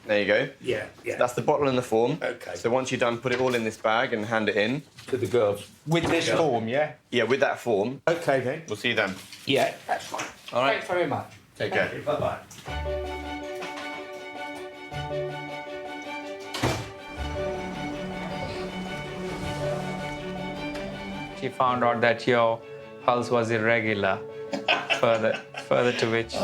Speaker 22: There you go.
Speaker 24: Yeah.
Speaker 22: So that's the bottle and the form.
Speaker 24: Okay.
Speaker 22: So once you're done, put it all in this bag and hand it in.
Speaker 24: To the girls. With this form, yeah?
Speaker 22: Yeah, with that form.
Speaker 24: Okay, then.
Speaker 22: We'll see you then.
Speaker 24: Yeah, that's fine.
Speaker 22: All right.
Speaker 24: Thanks very much.
Speaker 22: Take care.
Speaker 24: Bye-bye.
Speaker 6: She found out that your pulse was irregular, further to which...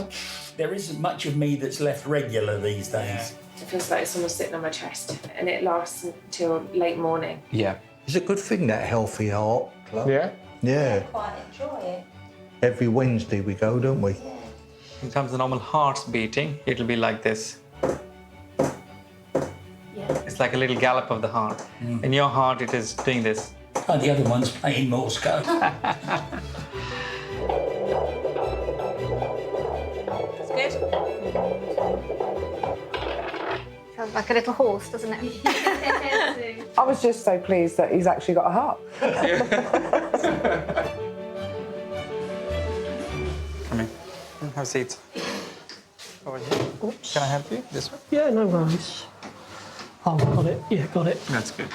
Speaker 24: There isn't much of me that's left regular these days.
Speaker 10: It feels like someone's sitting on my chest, and it lasts until late morning.
Speaker 6: Yeah.
Speaker 24: It's a good thing, that Healthy Heart Club.
Speaker 6: Yeah?
Speaker 24: Yeah.
Speaker 10: Quite enjoy it.
Speaker 24: Every Wednesday we go, don't we?
Speaker 6: In terms of normal heart's beating, it'll be like this.
Speaker 10: Yeah.
Speaker 6: It's like a little gallop of the heart. In your heart, it is doing this.
Speaker 24: Oh, the other one's playing Morse code.
Speaker 2: Good. Sounds like a little horse, doesn't it?
Speaker 21: I was just so pleased that he's actually got a heart.
Speaker 6: Come in. Have a seat. Over here.
Speaker 13: Oops.
Speaker 6: Can I help you? This way?
Speaker 13: Yeah, no worries. Oh, got it. Yeah, got it.
Speaker 6: That's good.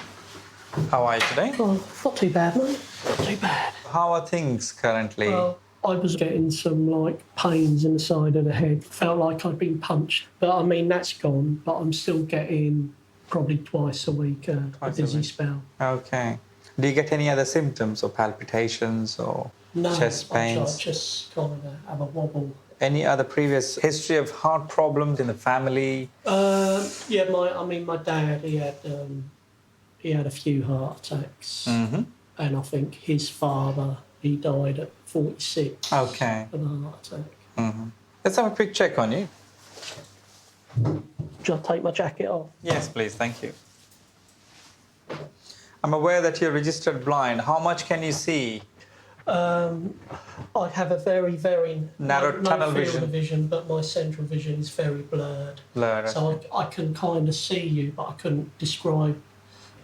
Speaker 6: How are you today?
Speaker 13: Oh, not too bad, mate. Not too bad.
Speaker 6: How are things currently?
Speaker 13: Well, I was getting some, pains in the side of the head. Felt like I'd been punched. But, I mean, that's gone. But I'm still getting probably twice a week a dizzy spell.
Speaker 6: Okay. Do you get any other symptoms or palpitations or chest pains?
Speaker 13: I just kind of have a wobble.
Speaker 6: Any other previous history of heart problems in the family?
Speaker 13: Yeah, my dad, he had a few heart attacks.
Speaker 6: Mm-hmm.
Speaker 13: And I think his father, he died at 46
Speaker 6: Okay.
Speaker 13: of a heart attack.
Speaker 6: Mm-hmm. Let's have a quick check on you.
Speaker 13: Shall I take my jacket off?
Speaker 6: Yes, please. Thank you. I'm aware that you're registered blind. How much can you see?
Speaker 13: I have a very, very
Speaker 6: narrow tunnel
Speaker 13: field
Speaker 6: vision.
Speaker 13: of vision, but my central vision is very blurred.
Speaker 6: Blurred.
Speaker 13: So I can kind of see you, but I couldn't describe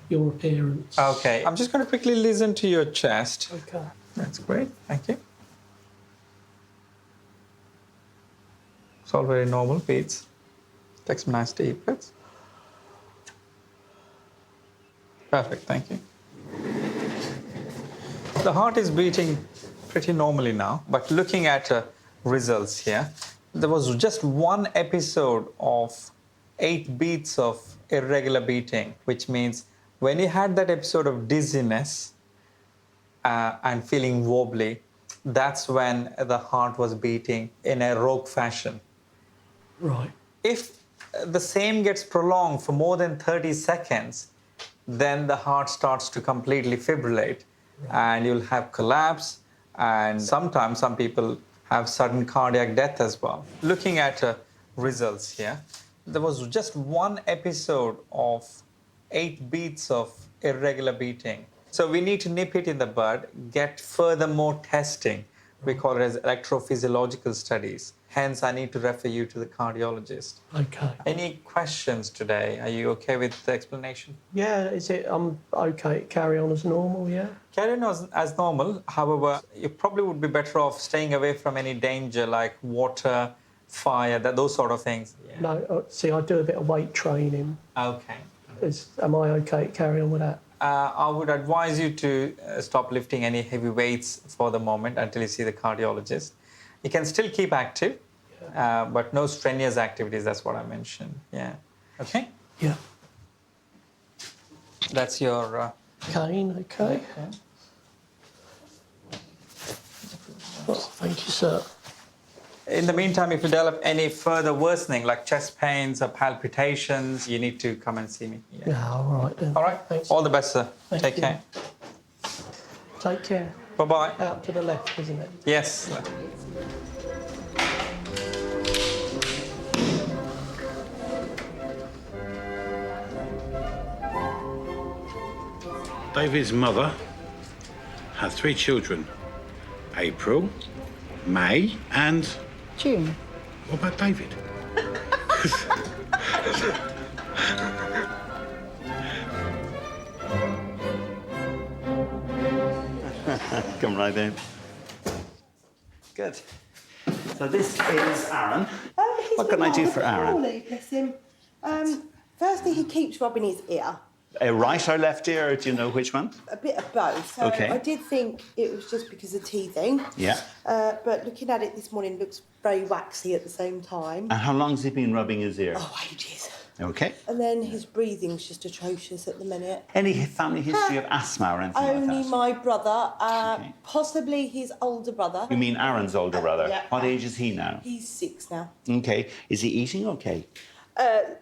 Speaker 13: your appearance.
Speaker 6: Okay. I'm just going to quickly listen to your chest.
Speaker 13: Okay.
Speaker 6: That's great. Thank you. It's all very normal beats. Take some nice deep breaths. Perfect. Thank you. The heart is beating pretty normally now, but looking at results here, there was just one episode of 8 beats of irregular beating, which means when you had that episode of dizziness and feeling wobbly, that's when the heart was beating in a rogue fashion.
Speaker 13: Right.
Speaker 6: If the same gets prolonged for more than 30 seconds, then the heart starts to completely fibrillate and you'll have collapse. And sometimes some people have sudden cardiac death as well. Looking at results here, there was just one episode of 8 beats of irregular beating. So we need to nip it in the bud, get further more testing. We call it as electrophysiological studies. Hence, I need to refer you to the cardiologist.
Speaker 13: Okay.
Speaker 6: Any questions today? Are you okay with the explanation?
Speaker 13: Yeah, is it okay to carry on as normal, yeah?
Speaker 6: Carry on as normal. However, you probably would be better off staying away from any danger like water, fire, those sort of things. Yeah.
Speaker 13: No, see, I do a bit of weight training.
Speaker 6: Okay.
Speaker 13: Am I okay to carry on with that?
Speaker 6: I would advise you to stop lifting any heavy weights for the moment until you see the cardiologist. You can still keep active, but no strenuous activities, that's what I mentioned. Yeah. Okay?
Speaker 13: Yeah.
Speaker 6: That's your...
Speaker 13: cane, okay. Oh, thank you, sir.
Speaker 6: In the meantime, if you develop any further worsening, like chest pains or palpitations, you need to come and see me.
Speaker 13: Yeah, all right then.
Speaker 6: All right?
Speaker 13: Thanks.
Speaker 6: All the best, sir. Take care.
Speaker 13: Take care.
Speaker 6: Bye-bye.
Speaker 13: Out to the left, isn't it?
Speaker 6: Yes.
Speaker 3: David's mother had 3 children, April, May and...
Speaker 8: June.
Speaker 3: What about David?
Speaker 12: Come right in. Good. So this is Aaron. What can I do for Aaron?
Speaker 8: Poorly, bless him. Firstly, he keeps rubbing his ear.
Speaker 12: Right or left ear, or do you know which one?
Speaker 8: A bit of both. So
Speaker 12: Okay.
Speaker 8: I did think it was just because of teething.
Speaker 12: Yeah.
Speaker 8: But looking at it this morning, looks very waxy at the same time.
Speaker 12: And how long's he been rubbing his ear?
Speaker 8: Oh, ages.
Speaker 12: Okay.
Speaker 8: And then his breathing's just atrocious at the minute.
Speaker 12: Any family history of asthma or anything
Speaker 8: Only
Speaker 12: like that?
Speaker 8: my brother, possibly his older brother.
Speaker 12: You mean Aaron's older brother?
Speaker 8: Yeah.
Speaker 12: What age is he now?
Speaker 8: He's 6 now.
Speaker 12: Okay. Is he eating okay?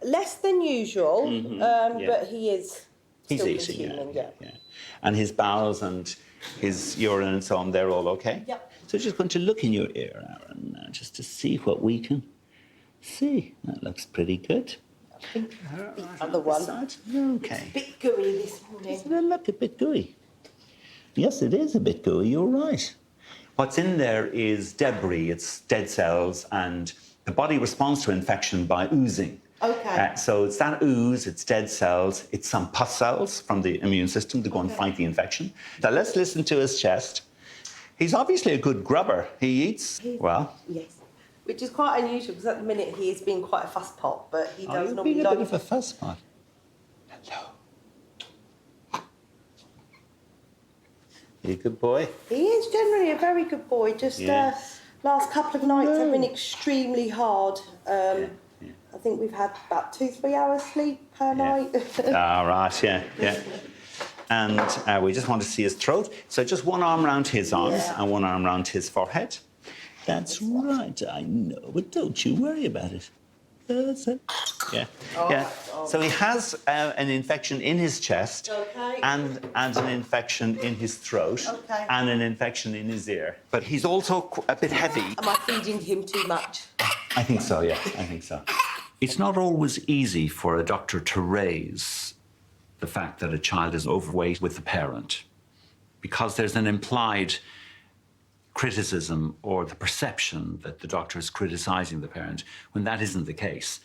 Speaker 8: Less than usual,
Speaker 12: Mhm, yeah.
Speaker 8: but he is
Speaker 12: He's
Speaker 8: still
Speaker 12: eating, yeah,
Speaker 8: consuming,
Speaker 12: yeah. And his bowels and his urine and so on, they're all okay?
Speaker 8: Yep.
Speaker 12: So just going to look in your ear, Aaron, just to see what we can see. That looks pretty good.
Speaker 8: The other one.
Speaker 12: Okay.
Speaker 8: It's a bit gooey this morning.
Speaker 12: Doesn't it look a bit gooey? Yes, it is a bit gooey, you're right. What's in there is debris, it's dead cells, and the body responds to infection by oozing.
Speaker 8: Okay.
Speaker 12: So it's that ooze, it's dead cells, it's some pus cells from the immune system to go and fight the infection. Now let's listen to his chest. He's obviously a good grubber. He eats well.
Speaker 8: Yes. Which is quite unusual because at the minute he is being quite a fuss pot, but he does
Speaker 12: You've
Speaker 8: normally
Speaker 12: been a
Speaker 8: like...
Speaker 12: bit of a fuss pot. You a good boy?
Speaker 8: He is generally a very good boy. Just
Speaker 12: Yeah.
Speaker 8: last couple of nights have been extremely hard. I think we've had about 2-3 hours sleep per night.
Speaker 12: All right, yeah. And we just want to see his throat. So just one arm around his arms and one arm around his forehead. That's right, I know, but don't you worry about it. That's it. Yeah, yeah. So he has an infection in his chest and an infection in his throat and an infection in his ear. But he's also a bit heavy.
Speaker 8: Am I feeding him too much?
Speaker 12: I think so, yeah, I think so. It's not always easy for a doctor to raise the fact that a child is overweight with the parent because there's an implied criticism or the perception that the doctor is criticizing the parent when that isn't the case.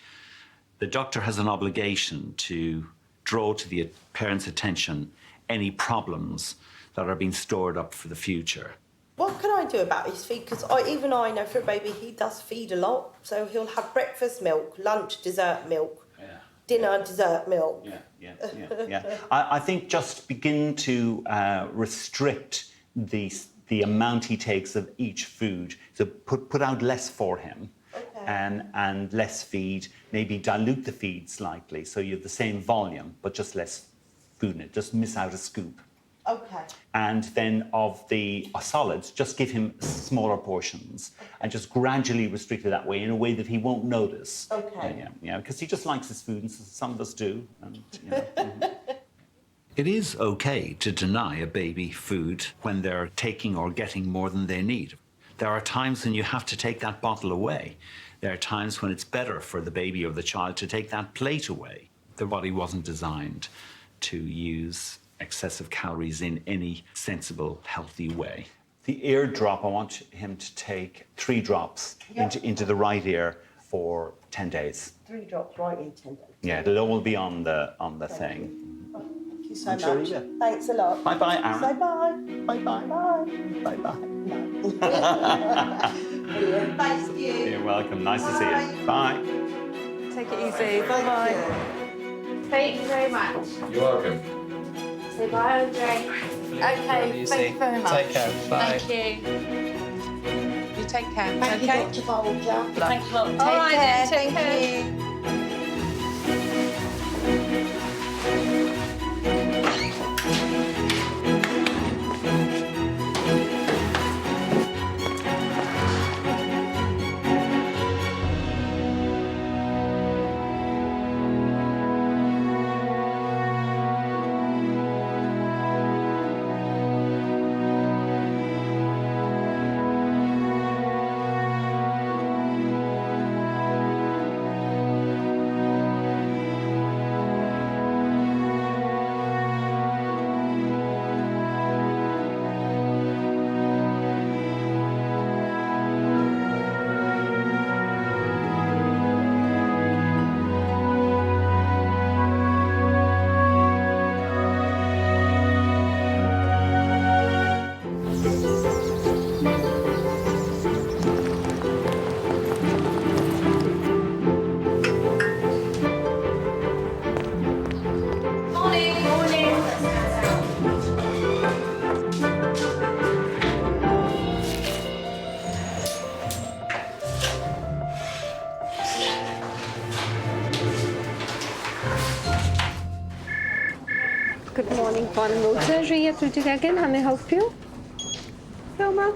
Speaker 12: The doctor has an obligation to draw to the parent's attention any problems that are being stored up for the future.
Speaker 8: What can I do about his feed? Because even I know for a baby he does feed a lot. So he'll have breakfast milk, lunch, dessert milk, dinner, dessert milk.
Speaker 12: Yeah. I think just begin to restrict the amount he takes of each food. So put out less for him and less feed. Maybe dilute the feed slightly so you have the same volume, but just less food in it. Just miss out a scoop.
Speaker 8: Okay.
Speaker 12: And then of the solids, just give him smaller portions and just gradually restrict it that way in a way that he won't notice.
Speaker 8: Okay.
Speaker 12: Yeah, because he just likes his food, and some of us do. And, It is okay to deny a baby food when they're taking or getting more than they need. There are times when you have to take that bottle away. There are times when it's better for the baby or the child to take that plate away. The body wasn't designed to use excessive calories in any sensible, healthy way. The ear drop, I want him to take 3 drops into the right ear for 10 days.
Speaker 8: 3 drops right in 10 days.
Speaker 12: Yeah, it'll all be on the thing.
Speaker 8: Thank you so
Speaker 12: I'm sure
Speaker 8: much.
Speaker 12: you will.
Speaker 8: Thanks a lot.
Speaker 12: Bye-bye, Aaron.
Speaker 8: Say bye.
Speaker 12: Bye-bye.
Speaker 8: Bye.
Speaker 12: Bye-bye.
Speaker 8: Brilliant. Thanks to you.
Speaker 12: You're welcome. Nice to see you. Bye.
Speaker 15: Take it easy. Bye-bye.
Speaker 2: Thank you very much.
Speaker 22: You're welcome.
Speaker 2: Say bye, Andre.
Speaker 15: Okay, thank you very much.
Speaker 22: Take care. Bye.
Speaker 2: Thank you.
Speaker 15: You take care,
Speaker 8: Thank
Speaker 15: okay?
Speaker 8: you, Dr. Folger.
Speaker 15: Thanks a lot.
Speaker 2: All right, then, take care.
Speaker 7: Good morning, Final Surgery at again. Can I help you? Wilma?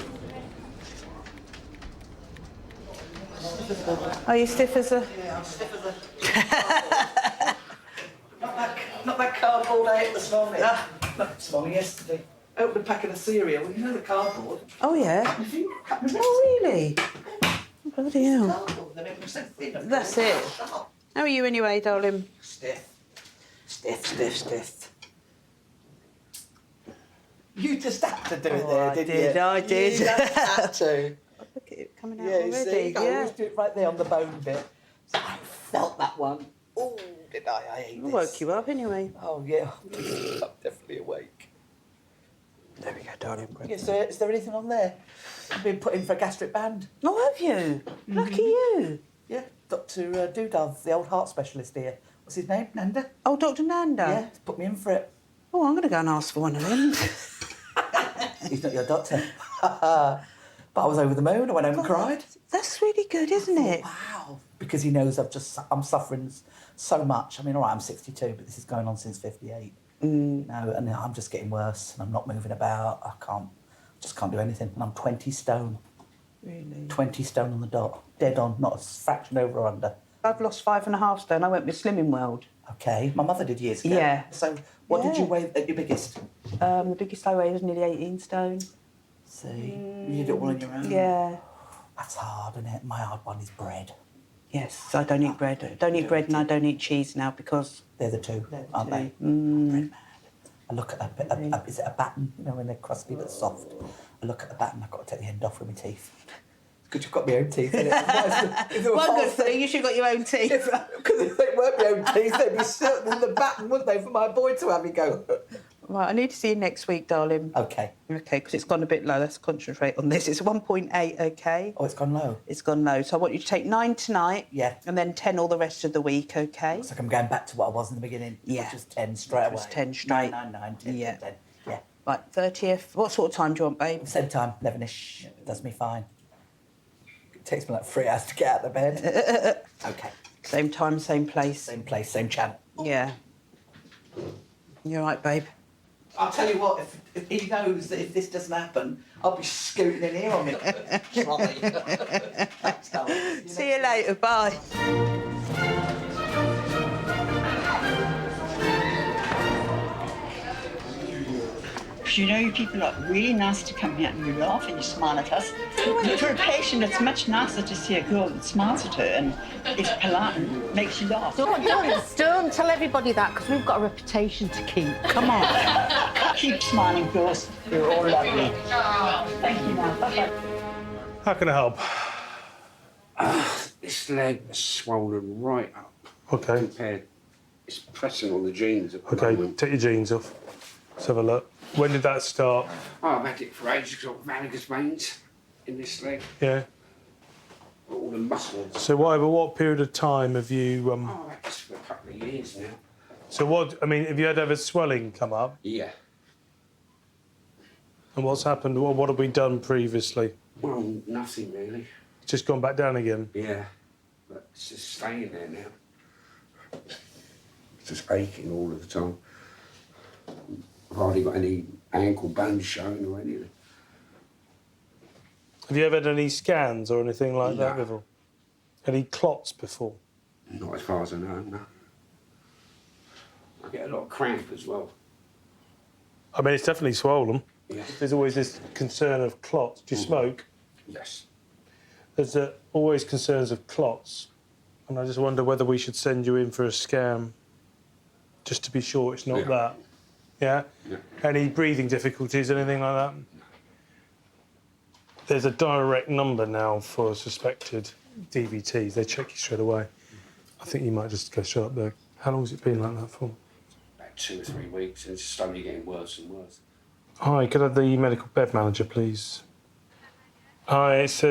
Speaker 4: Are you stiff as a...
Speaker 14: Yeah, I'm stiff as a... not that cardboard I ate this morning. Not this morning, yesterday. I opened a packet of cereal. You know the cardboard?
Speaker 4: Oh, yeah? Oh, really? Bloody hell. That's it. How are you anyway, darling?
Speaker 14: Stiff. Stiff. You just had to do it there, didn't you?
Speaker 4: I did.
Speaker 14: You just had to.
Speaker 4: Look at it coming out
Speaker 14: Yeah, you
Speaker 4: already.
Speaker 14: see, I always do it right there on the bone bit. So I felt that one. Oh, did I? I ate
Speaker 4: I
Speaker 14: this.
Speaker 4: woke you up anyway.
Speaker 14: Oh, yeah. I'm definitely awake.
Speaker 4: There we go, darling.
Speaker 14: Is there anything on there? I've been put in for a gastric band.
Speaker 4: Oh, have you? Lucky you.
Speaker 14: Yeah, Dr. Doodove, the old heart specialist here. What's his name? Nanda?
Speaker 4: Oh, Dr. Nanda?
Speaker 14: Yeah, he's put me in for it.
Speaker 4: Oh, I'm going to go and ask for one of them.
Speaker 14: He's not your doctor. But I was over the moon. I went home and cried.
Speaker 4: That's really good, isn't it?
Speaker 14: Wow. Because he knows I'm suffering so much. I mean, all right, I'm 62, but this is going on since 58. No, and I'm just getting worse, and I'm not moving about. Just can't do anything. And I'm 20 stone.
Speaker 4: Really?
Speaker 14: 20 stone on the dot. Dead on, not a fraction over or under.
Speaker 4: I've lost 5.5 stone. I went with Slimming World.
Speaker 14: Okay, my mother did years ago.
Speaker 4: Yeah.
Speaker 14: So what did you weigh at your biggest?
Speaker 4: The biggest I weighed was nearly 18 stone.
Speaker 14: See, you did it all on your own?
Speaker 4: Yeah.
Speaker 14: That's hard, isn't it? My hard one is bread.
Speaker 4: Yes, I don't eat bread. I don't eat bread and I don't eat cheese now because...
Speaker 14: They're the two, aren't they?
Speaker 4: Mm.
Speaker 14: Bread mad. I look at is it a batten? You know, when they're crusty but soft. I look at the batten, I've got to take the end off with my teeth. Because you've got my own teeth, innit?
Speaker 4: One good thing, you should have got your own teeth.
Speaker 14: Because if they weren't my own teeth, they'd be certain in the batten, wouldn't they, for my boy to have me go.
Speaker 4: Right, I need to see you next week, darling.
Speaker 14: Okay.
Speaker 4: Okay, because it's gone a bit low. Let's concentrate on this. It's 1.8, okay?
Speaker 14: Oh, it's gone low?
Speaker 4: It's gone low. So I want you to take 9 tonight.
Speaker 14: Yeah.
Speaker 4: And then 10 all the rest of the week, okay?
Speaker 14: Looks like I'm going back to what I was in the beginning.
Speaker 4: Yeah.
Speaker 14: Which was 10 straight away.
Speaker 4: Which was 10 straight.
Speaker 14: 9, 10,
Speaker 4: Yeah.
Speaker 14: 10. Yeah.
Speaker 4: Right, 30th. What sort of time do you want, babe?
Speaker 14: Same time, 11ish. Does me fine. It takes me like 3 hours to get out of bed. Okay.
Speaker 4: Same time, same place.
Speaker 14: Same place, same channel.
Speaker 4: Yeah. You're right, babe.
Speaker 14: I'll tell you what, if he knows that if this doesn't happen, I'll be scooting in here on me. Trolley. Thanks, darling.
Speaker 4: See you later. Bye.
Speaker 16: Because you know, you people are really nice to come here and you laugh and you smile at us. But for a patient, it's much nicer to see a girl that smiles at her and is polite and makes you laugh.
Speaker 17: Don't tell everybody that, because we've got a reputation to keep. Come on.
Speaker 16: Keep smiling, girls. You're all lovely. Thank you now. Bye-bye.
Speaker 18: How can I help?
Speaker 19: This leg is swollen right up.
Speaker 18: Okay.
Speaker 19: Compared, it's pressing on the jeans at the
Speaker 18: Okay,
Speaker 19: moment.
Speaker 18: take your jeans off. Let's have a look. When did that start?
Speaker 19: Oh, I've had it for ages because I've varicose veins in this leg.
Speaker 18: Yeah.
Speaker 19: All the muscles.
Speaker 18: So what period of time have you...
Speaker 19: Oh, I've had this for a couple of years now.
Speaker 18: So have you had ever swelling come up?
Speaker 19: Yeah.
Speaker 18: And what's happened? What have we done previously?
Speaker 19: Well, nothing really.
Speaker 18: It's just gone back down again?
Speaker 19: Yeah. But it's just staying there now. It's just aching all of the time. I've hardly got any ankle bones showing or anything.
Speaker 18: Have you ever had any scans or anything like that before? Any clots before?
Speaker 19: Not as far as I know, no. I get a lot of cramp as well.
Speaker 18: I mean, it's definitely swollen.
Speaker 19: Yes.
Speaker 18: There's always this concern of clots. Do you smoke?
Speaker 19: Yes.
Speaker 18: There's always concerns of clots. And I just wonder whether we should send you in for a scan, just to be sure it's not that. Yeah? Any breathing difficulties, anything like that? There's a direct number now for suspected DVTs. They check you straight away. I think you might just go straight up there. How long has it been like that for?
Speaker 19: About 2 or 3 weeks, and it's slowly getting worse and worse.
Speaker 18: Hi, could I have the medical bed manager, please? Hi, it's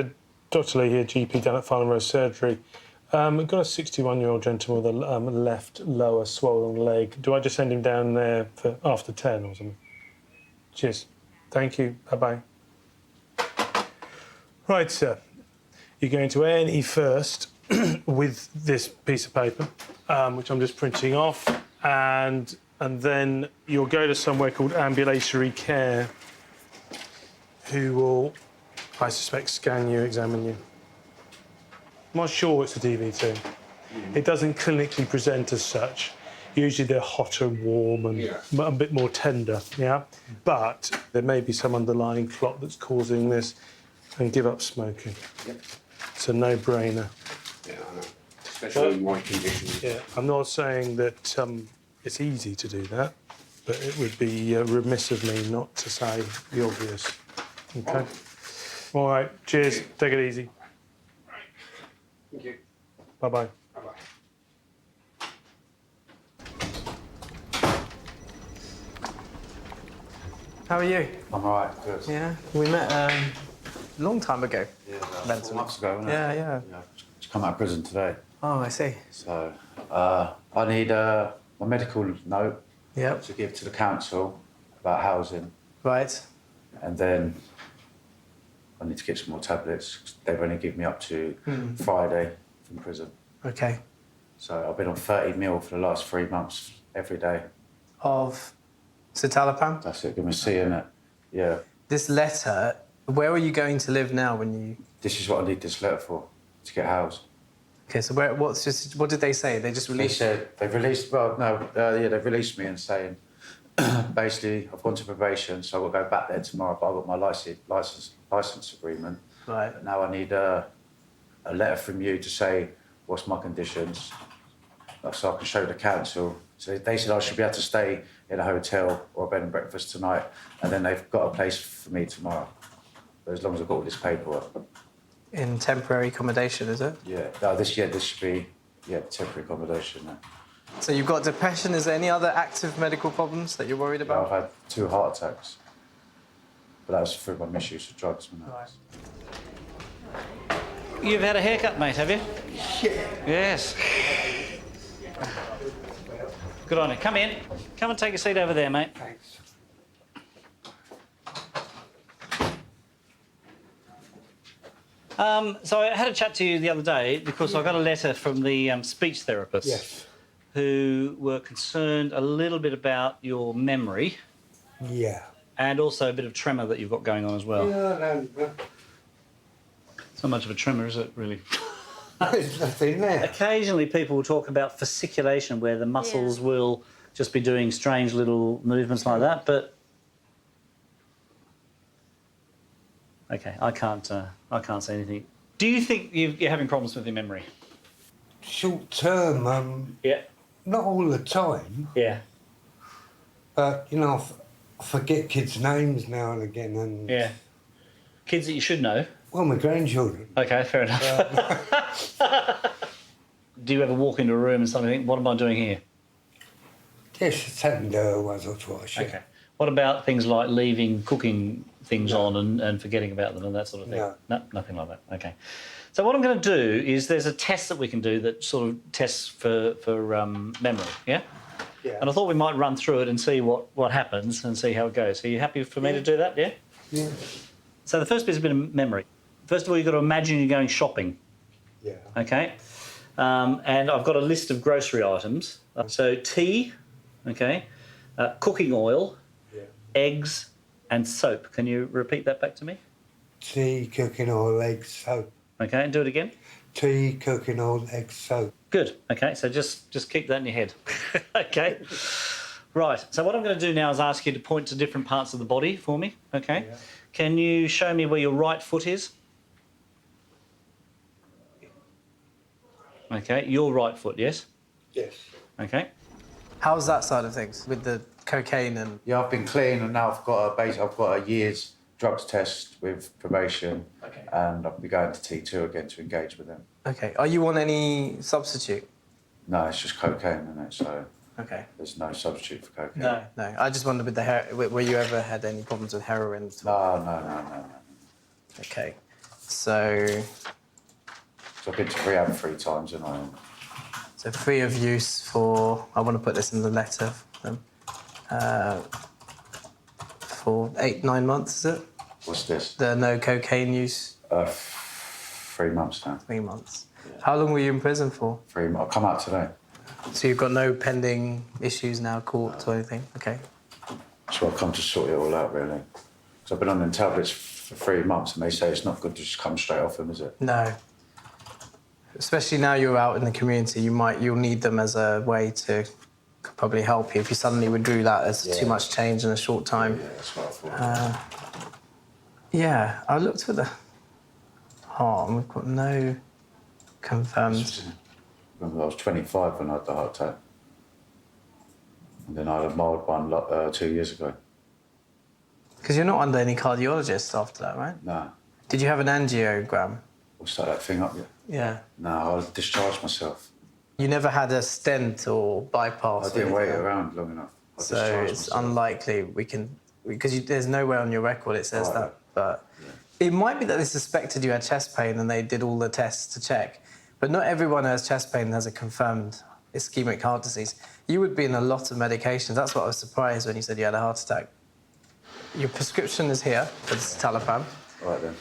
Speaker 18: Dr. Lee here, GP down at Farnham Road Surgery. I've got a 61-year-old gentleman with a left lower swollen leg. Do I just send him down there for after 10 or something? Cheers. Thank you. Bye-bye. Right, sir. You're going to A&E first with this piece of paper, which I'm just printing off, and then you'll go to somewhere called ambulatory care, who will, I suspect, scan you, examine you. I'm not sure it's a DVT. It doesn't clinically present as such. Usually they're hot and warm and a bit more tender, yeah? But there may be some underlying clot that's causing this, and give up smoking.
Speaker 19: Yep.
Speaker 18: It's a no-brainer.
Speaker 19: Yeah, I know. Especially in my condition.
Speaker 18: Yeah, I'm not saying that it's easy to do that, but it would be remiss of me not to say the obvious. Okay? All right, cheers. Take it easy.
Speaker 19: Thank you.
Speaker 18: Bye-bye.
Speaker 19: Bye-bye.
Speaker 25: How are you?
Speaker 26: I'm all right, good.
Speaker 25: Yeah, we met a long time ago.
Speaker 26: Yeah, about
Speaker 25: mentally.
Speaker 26: 4 months ago, wasn't it?
Speaker 25: Yeah.
Speaker 26: Just come out of prison today.
Speaker 25: Oh, I see.
Speaker 26: So, I need my medical note to give to the council about housing.
Speaker 25: Right.
Speaker 26: And then I need to get some more tablets. 'Cause they've only given me up to Friday from prison.
Speaker 25: Okay.
Speaker 26: So I've been on 30 mil for the last 3 months, every day.
Speaker 25: Of citalopram?
Speaker 26: That's it, give me a C in it. Yeah.
Speaker 25: This letter, where are you going to live now when you...
Speaker 26: This is what I need this letter for, to get housed.
Speaker 25: Okay, so what did they say? They just released...
Speaker 26: They said, they've released, they've released me and saying, basically, I've gone to probation, so I will go back there tomorrow, but I've got my license agreement.
Speaker 25: Right.
Speaker 26: But now I need a letter from you to say what's my conditions, so I can show the council. So they said I should be able to stay in a hotel or a bed and breakfast tonight, and then they've got a place for me tomorrow, but as long as I've got all this paperwork.
Speaker 25: In temporary accommodation, is it?
Speaker 26: Yeah, no, this should be, temporary accommodation. Yeah.
Speaker 25: So you've got depression. Is there any other active medical problems that you're worried about?
Speaker 26: I've had 2 heart attacks, but that was through my misuse of drugs.
Speaker 25: Right.
Speaker 27: You've had a haircut, mate, have you?
Speaker 23: Yeah.
Speaker 27: Yes. Good on you. Come in. Come and take a seat over there, mate.
Speaker 23: Thanks.
Speaker 27: So I had a chat to you the other day because I got a letter from the speech therapist.
Speaker 23: Yes.
Speaker 27: Who were concerned a little bit about your memory.
Speaker 23: Yeah.
Speaker 27: And also a bit of tremor that you've got going on as well.
Speaker 23: No.
Speaker 27: It's not much of a tremor, is it, really?
Speaker 23: There's nothing there.
Speaker 27: Occasionally people will talk about fasciculation, where the muscles will just be doing strange little movements like that, but Okay, I can't say anything. Do you think you're having problems with your memory?
Speaker 19: Short term,
Speaker 27: yeah.
Speaker 19: Not all the time.
Speaker 27: Yeah.
Speaker 19: But, you know, I forget kids' names now and again. And
Speaker 27: Yeah. Kids that you should know?
Speaker 19: Well, my grandchildren.
Speaker 27: Okay, fair enough. Do you ever walk into a room and suddenly think, what am I doing here?
Speaker 19: Yes, it's happened once or twice, yeah.
Speaker 27: Okay. What about things like leaving cooking things on and forgetting about them and that sort of thing? No, nothing like that. Okay. So what I'm going to do is there's a test that we can do that sort of tests for memory, yeah?
Speaker 19: Yeah.
Speaker 27: And I thought we might run through it and see what happens and see how it goes. Are you happy for me to do that, yeah?
Speaker 19: Yeah.
Speaker 27: So the first bit is a bit of memory. First of all, you've got to imagine you're going shopping.
Speaker 19: Yeah.
Speaker 27: Okay? And I've got a list of grocery items. So tea, okay, cooking oil, eggs and soap. Can you repeat that back to me?
Speaker 19: Tea, cooking oil, eggs, soap.
Speaker 27: Okay, and do it again.
Speaker 19: Tea, cooking oil, eggs, soap.
Speaker 27: Good. Okay, so just keep that in your head. Okay. Right. So what I'm going to do now is ask you to point to different parts of the body for me. Okay. Yeah. Can you show me where your right foot is? Okay, your right foot, yes?
Speaker 19: Yes.
Speaker 27: Okay.
Speaker 25: How's that side of things with the cocaine and?
Speaker 26: Yeah, I've been clean and now I've got a year's drugs test with probation, and I'll be going to T2 again to engage with them.
Speaker 25: Okay. Are you on any substitute?
Speaker 26: No, it's just cocaine, isn't it? So
Speaker 25: okay.
Speaker 26: There's no substitute for cocaine.
Speaker 25: No. I just wondered with the were you ever had any problems with heroin?
Speaker 26: No.
Speaker 25: Okay. So
Speaker 26: I've been to rehab 3 times, and
Speaker 25: So free of use for, I want to put this in the letter for them, for 8-9 months, is it?
Speaker 26: What's this?
Speaker 25: The no cocaine use?
Speaker 26: 3 months now.
Speaker 25: 3 months. Yeah. How long were you in prison for?
Speaker 26: 3 months. I'll come out today.
Speaker 25: So you've got no pending issues now, court or anything? Okay.
Speaker 26: So I've come to sort it all out, really. Because I've been on them tablets for 3 months, and they say it's not good to just come straight off them, is it?
Speaker 25: No. Especially now you're out in the community, you'll need them as a way to probably help you. If you suddenly withdrew that, there's too much change in a short time.
Speaker 26: Yeah, that's what I thought.
Speaker 25: I looked at the heart and we've got no confirmed.
Speaker 26: Remember, I was 25 when I had the heart attack. And then I had a mild one 2 years ago.
Speaker 25: Because you're not under any cardiologist after that, right?
Speaker 26: No.
Speaker 25: Did you have an angiogram?
Speaker 26: We'll start that thing up yet?
Speaker 25: Yeah.
Speaker 26: No, I discharged myself.
Speaker 25: You never had a stent or bypass?
Speaker 26: I didn't wait around long enough.
Speaker 25: So it's unlikely because there's nowhere on your record it says that. But it might be that they suspected you had chest pain and they did all the tests to check. But not everyone who has chest pain has a confirmed ischemic heart disease. You would be in a lot of medications. That's what I was surprised when you said you had a heart attack. Your prescription is here for the citalopram.
Speaker 26: All right then.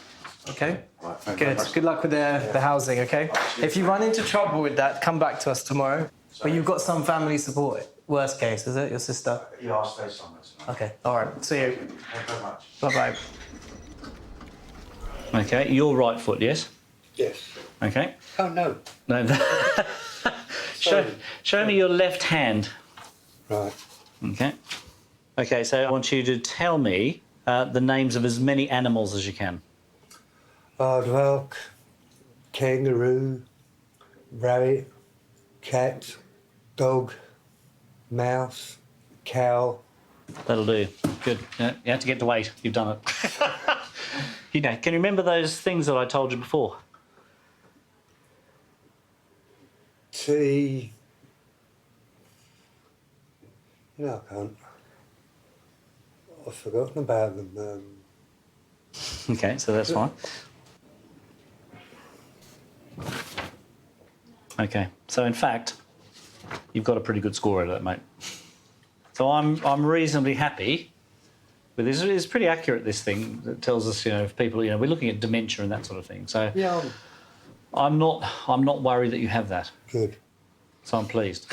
Speaker 25: Okay.
Speaker 26: Right, thank you
Speaker 25: Good.
Speaker 26: very much.
Speaker 25: Good luck with the housing, okay? If you run into trouble with that, come back to us tomorrow. But you've got some family support. Worst case, is it? Your sister?
Speaker 26: Yeah, I'll stay somewhere tonight.
Speaker 25: Okay. All right. See you.
Speaker 26: Thank you very much.
Speaker 25: Bye-bye.
Speaker 27: Okay, your right foot, yes?
Speaker 19: Yes.
Speaker 27: Okay.
Speaker 19: Oh, no.
Speaker 27: No. Show me your left hand.
Speaker 19: Right.
Speaker 27: Okay. Okay, so I want you to tell me the names of as many animals as you can.
Speaker 19: Aardvark, kangaroo, rabbit, cat, dog, mouse, cow.
Speaker 27: That'll do. Good. Yeah, you have to get to 8. You've done it. Can you remember those things that I told you before?
Speaker 19: Tea. No, I can't. I've forgotten about them.
Speaker 27: Okay, so that's fine. Okay, so in fact, you've got a pretty good score at it, mate. So I'm reasonably happy with this. It's pretty accurate, this thing that tells us, if people, we're looking at dementia and that sort of thing. So
Speaker 19: Yeah.
Speaker 27: I'm not worried that you have that.
Speaker 19: Good.
Speaker 27: So I'm pleased.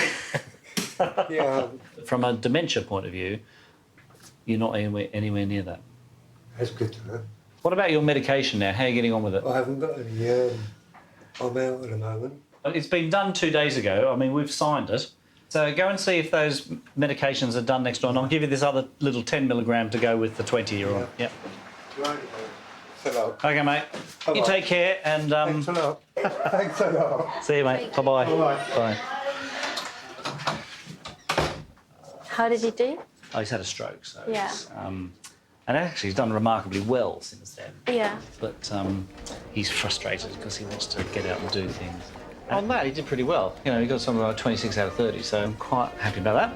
Speaker 19: Yeah.
Speaker 27: From a dementia point of view, you're not anywhere near that.
Speaker 19: That's good to know.
Speaker 27: What about your medication now? How are you getting on with it?
Speaker 19: I haven't got any. I'm out at the moment.
Speaker 27: It's been done 2 days ago. I mean, we've signed it. So go and see if those medications are done next door, and I'll give you this other little 10 milligram to go with the 20 you're on. Yep.
Speaker 19: Right.
Speaker 26: Thanks a lot.
Speaker 27: Okay, mate. You take care and.
Speaker 26: Thanks a lot. Thanks a lot.
Speaker 27: See you, mate. Bye-bye. Bye.
Speaker 1: How did he do?
Speaker 27: Oh, he's had a stroke, so.
Speaker 1: Yeah.
Speaker 27: And actually, he's done remarkably well since then.
Speaker 1: Yeah.
Speaker 27: But he's frustrated because he wants to get out and do things. On that, he did pretty well. You know, he got something like 26 out of 30, so I'm quite happy about that.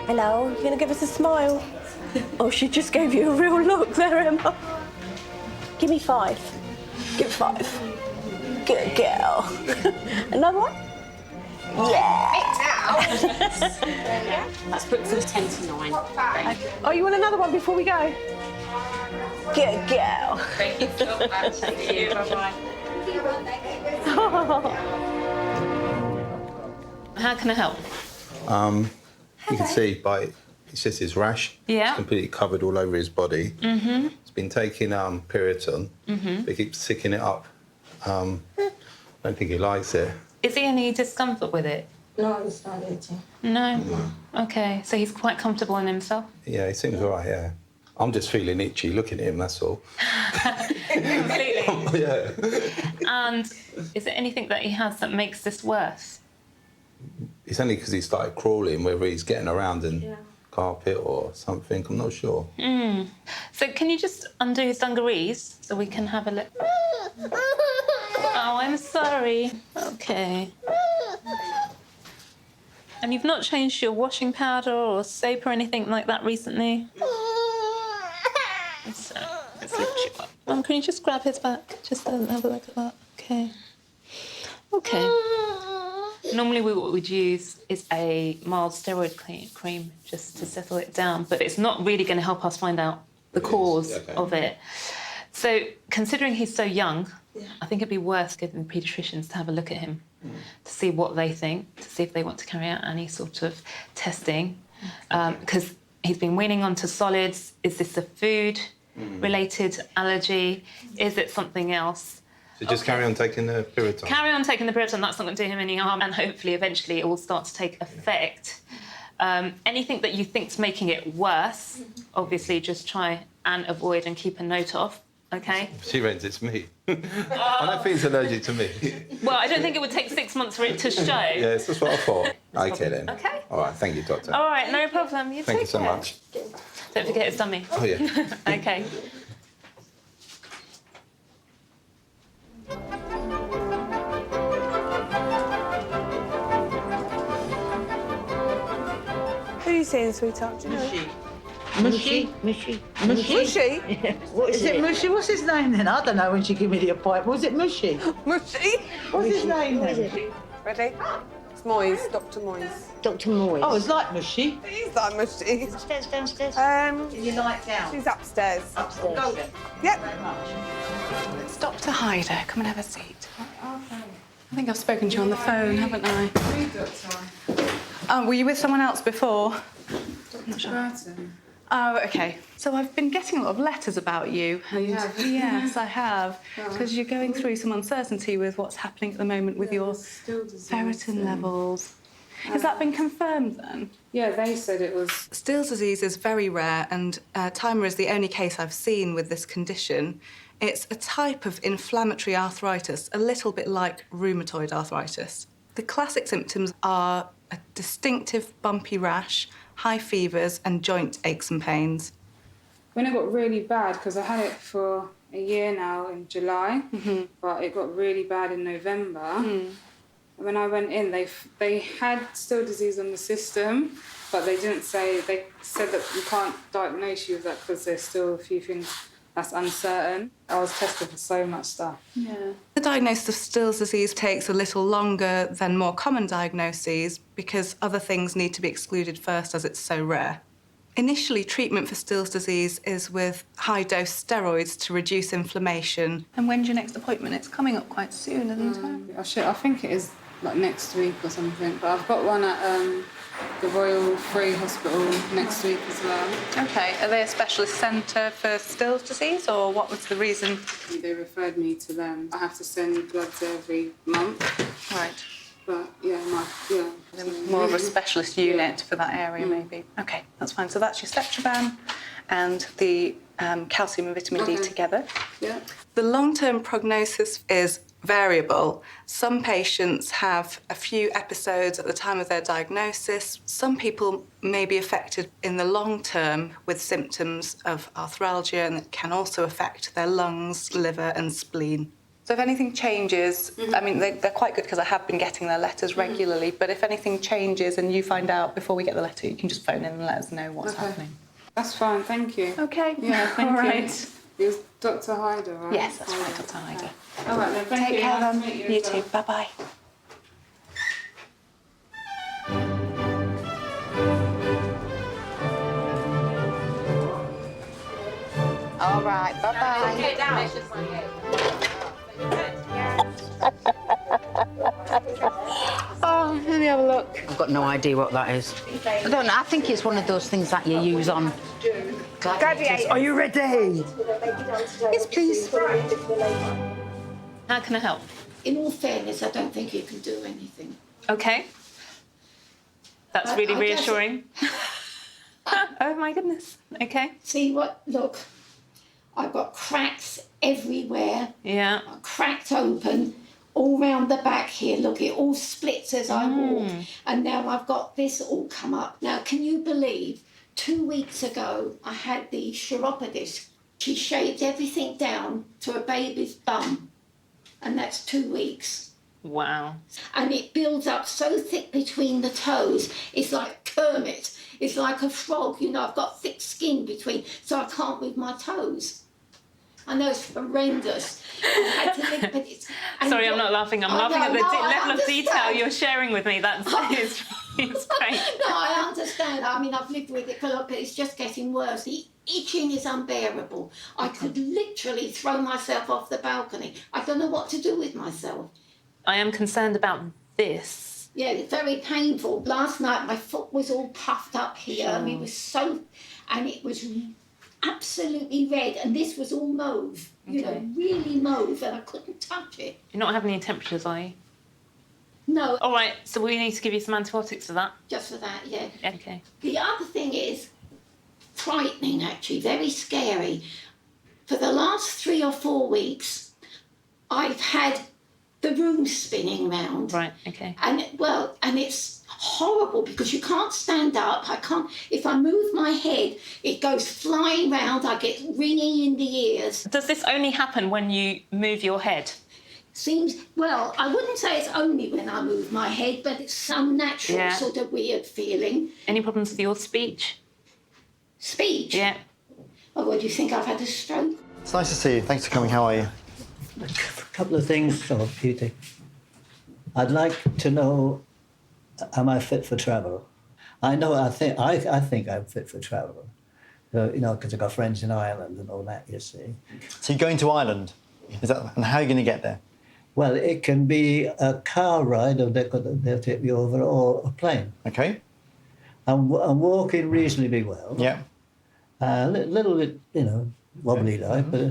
Speaker 1: Hello, you gonna give us a smile? Oh, she just gave you a real look there, Emma. Give me 5. Give 5. Good girl. Another one? Yeah.
Speaker 5: Let's book for 10 to 9.
Speaker 1: Oh, you want another one before we go? Good girl.
Speaker 5: Thank you so much. Thank you. Bye-bye.
Speaker 2: How can I help?
Speaker 9: You can see by it's just his rash.
Speaker 2: Yeah.
Speaker 9: It's completely covered all over his body.
Speaker 2: Mm-hmm.
Speaker 9: He's been taking Piriton.
Speaker 2: Mm-hmm.
Speaker 9: They keep sticking it up. I don't think he likes it.
Speaker 2: Is he any discomfort with it?
Speaker 1: No, it's not itching.
Speaker 2: No? Okay, so he's quite comfortable in himself?
Speaker 9: Yeah, he seems all right, yeah. I'm just feeling itchy looking at him, that's all.
Speaker 2: Completely.
Speaker 9: Yeah.
Speaker 2: And is there anything that he has that makes this worse?
Speaker 9: It's only because he started crawling, whether he's getting around in carpet or something, I'm not sure.
Speaker 2: Mm. So can you just undo his dungarees so we can have a look? Oh, I'm sorry. Okay. And you've not changed your washing powder or soap or anything like that recently? Let's lift you up. Mum, can you just grab his back? Just have a look at that. Okay. Okay. Normally what we'd use is a mild steroid cream just to settle it down, but it's not really going to help us find out the cause of it. So considering he's so young, I think it'd be worth getting the paediatricians to have a look at him to see what they think, to see if they want to carry out any sort of testing. Because he's been weaning onto solids. Is this a food-related allergy? Is it something else?
Speaker 9: So just carry on taking the Piriton.
Speaker 2: Carry on taking the Piriton, that's not going to do him any harm, and hopefully eventually it will start to take effect. Anything that you think's making it worse, obviously just try and avoid and keep a note of, okay?
Speaker 9: She reckons it's me. I don't think he's allergic to me.
Speaker 2: Well, I don't think it would take 6 months for it to show.
Speaker 9: Yes, that's what I thought. Okay then.
Speaker 2: Okay.
Speaker 9: All right, thank you, doctor.
Speaker 2: All right, no problem. You
Speaker 9: Thank you
Speaker 2: take
Speaker 9: so
Speaker 2: care.
Speaker 9: much.
Speaker 2: Don't forget his dummy.
Speaker 9: Oh, yeah.
Speaker 2: Okay.
Speaker 1: Who are you seeing, sweetheart? Do you know?
Speaker 17: Mushy?
Speaker 1: Mushy?
Speaker 17: What is it Mushy? What's his name then? I don't know when she gave me the appointment. Was it Mushy?
Speaker 1: Mushy?
Speaker 17: What's his name
Speaker 1: What is
Speaker 17: then?
Speaker 1: it? Ready? It's Moyes, Dr. Moyes.
Speaker 17: Dr. Moyes. Oh, it's like Mushy.
Speaker 1: It is like Mushy.
Speaker 17: Upstairs, downstairs?
Speaker 1: Is
Speaker 17: your light down?
Speaker 1: She's upstairs.
Speaker 17: Upstairs.
Speaker 1: Go then. Yep.
Speaker 10: It's Dr. Hyder. Come and have a seat. I think I've spoken to you on the phone, haven't I? Oh, were you with someone else before? I'm not sure. Oh, OK. So I've been getting a lot of letters about you. And yes, I have. Because you're going through some uncertainty with what's happening at the moment with your ferritin levels. Has that been confirmed then?
Speaker 11: Yeah, they said it was.
Speaker 10: Still's disease is very rare, and Timer is the only case I've seen with this condition. It's a type of inflammatory arthritis, a little bit like rheumatoid arthritis. The classic symptoms are a distinctive bumpy rash, high fevers, and joint aches and pains.
Speaker 11: When it got really bad, because I had it for a year now in July, but it got really bad in November. When I went in, they had Still disease on the system, but they didn't say, they said that you can't diagnose you with that because there's still a few things that's uncertain. I was tested for so much stuff.
Speaker 10: Yeah. The diagnosis of Still's disease takes a little longer than more common diagnoses because other things need to be excluded first as it's so rare. Initially, treatment for Still's disease is with high-dose steroids to reduce inflammation. And when's your next appointment? It's coming up quite soon, isn't it?
Speaker 11: I think it is like next week or something, but I've got one at the Royal Free Hospital next week as well.
Speaker 10: Okay. Are they a specialist centre for Still's disease, or what was the reason?
Speaker 11: They referred me to them. I have to send bloods every month.
Speaker 10: Right.
Speaker 11: But yeah,
Speaker 10: More of a specialist unit for that area, maybe. Okay, that's fine. So that's your Cetraban and the calcium and vitamin D together.
Speaker 11: Yeah.
Speaker 10: The long-term prognosis is variable. Some patients have a few episodes at the time of their diagnosis. Some people may be affected in the long term with symptoms of arthralgia, and it can also affect their lungs, liver and spleen. So if anything changes, I mean, they're quite good because I have been getting their letters regularly, but if anything changes and you find out before we get the letter, you can just phone in and let us know what's happening.
Speaker 11: That's fine, thank you.
Speaker 10: Okay.
Speaker 11: Yeah, thank
Speaker 10: All
Speaker 11: you.
Speaker 10: right.
Speaker 11: It was Dr. Hyder, right?
Speaker 10: Yes, that's right, Dr. Hyder.
Speaker 11: All right then, thank you.
Speaker 10: Take care
Speaker 11: Nice
Speaker 10: then.
Speaker 11: to meet
Speaker 10: You
Speaker 11: as
Speaker 10: too.
Speaker 11: well.
Speaker 10: Bye-bye.
Speaker 17: All right, bye-bye.
Speaker 15: Oh, let me have a look.
Speaker 17: I've got no idea what that is. I don't know. I think it's one of those things that you use on gladiators. Are you ready?
Speaker 10: Yes, please. How can I help?
Speaker 3: In all fairness, I don't think you can do anything.
Speaker 10: Okay. That's really reassuring. Oh my goodness. Okay.
Speaker 3: See what? Look, I've got cracks everywhere.
Speaker 10: Yeah.
Speaker 3: Cracked open all round the back here. Look, it all splits as I walk. And now I've got this all come up. Now, can you believe 2 weeks ago I had the chiropodist. She shaved everything down to a baby's bum. And that's 2 weeks.
Speaker 10: Wow.
Speaker 3: And it builds up so thick between the toes. It's like Kermit. It's like a frog. You know, I've got thick skin between, so I can't move my toes. I know it's horrendous. I had to live, but it's...
Speaker 10: Sorry, I'm not laughing. I'm laughing at the level of detail
Speaker 3: understand.
Speaker 10: you're sharing with me. That's it's great.
Speaker 3: No, I understand. I mean, I've lived with it for a lot, but it's just getting worse. The itching is unbearable. I could literally throw myself off the balcony. I don't know what to do with myself.
Speaker 10: I am concerned about this.
Speaker 3: Yeah, it's very painful. Last night, my foot was all puffed up here. I mean, it was so... And it was absolutely red. And this was all mauve. You know, really mauve. And I couldn't touch it.
Speaker 10: You're not having any temperatures, are you?
Speaker 3: No.
Speaker 10: All right, so we need to give you some antibiotics for that.
Speaker 3: Just for that, yeah.
Speaker 10: Okay.
Speaker 3: The other thing is frightening, actually, very scary. For the last 3 or 4 weeks, I've had the room spinning round.
Speaker 10: Right, okay.
Speaker 3: And, and it's horrible because you can't stand up. I can't, if I move my head, it goes flying round. I get ringing in the ears.
Speaker 10: Does this only happen when you move your head?
Speaker 3: Seems, well, I wouldn't say it's only when I move my head, but it's some natural sort of weird feeling.
Speaker 10: Any problems with your speech?
Speaker 3: Speech?
Speaker 10: Yeah.
Speaker 3: Oh, what, do you think I've had a stroke?
Speaker 6: It's nice to see you. Thanks for coming. How are you?
Speaker 12: A couple of things, Beauty. I'd like to know, am I fit for travel? I think I'm fit for travel. So, you know, because I've got friends in Ireland and all that, you see.
Speaker 6: So you're going to Ireland? Is that, and how are you going to get there?
Speaker 12: Well, it can be a car ride, or they'll take me over, or a plane.
Speaker 6: Okay.
Speaker 12: I'm walking reasonably well.
Speaker 6: Yeah.
Speaker 12: A little bit, you know, wobbly like, but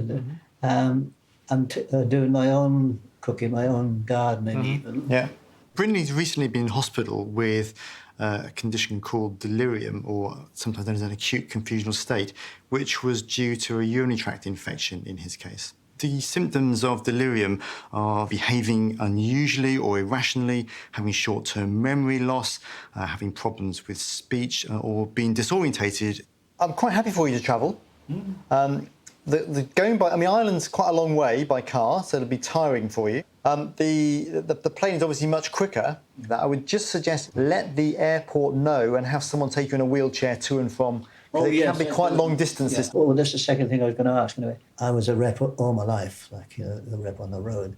Speaker 12: I'm doing my own cooking, my own gardening even.
Speaker 6: Yeah. Brindley's recently been in hospital with a condition called delirium, or sometimes known as an acute confusional state, which was due to a urinary tract infection in his case. The symptoms of delirium are behaving unusually or irrationally, having short-term memory loss, having problems with speech, or being disorientated. I'm quite happy for you to travel. Going by, I mean, Ireland's quite a long way by car, so it'll be tiring for you. The plane is obviously much quicker. That I would just suggest let the airport know and have someone take you in a wheelchair to and from. It can be quite long distances.
Speaker 12: Yeah. Oh, that's the second thing I was going to ask anyway. I was a rep all my life, like a rep on the road.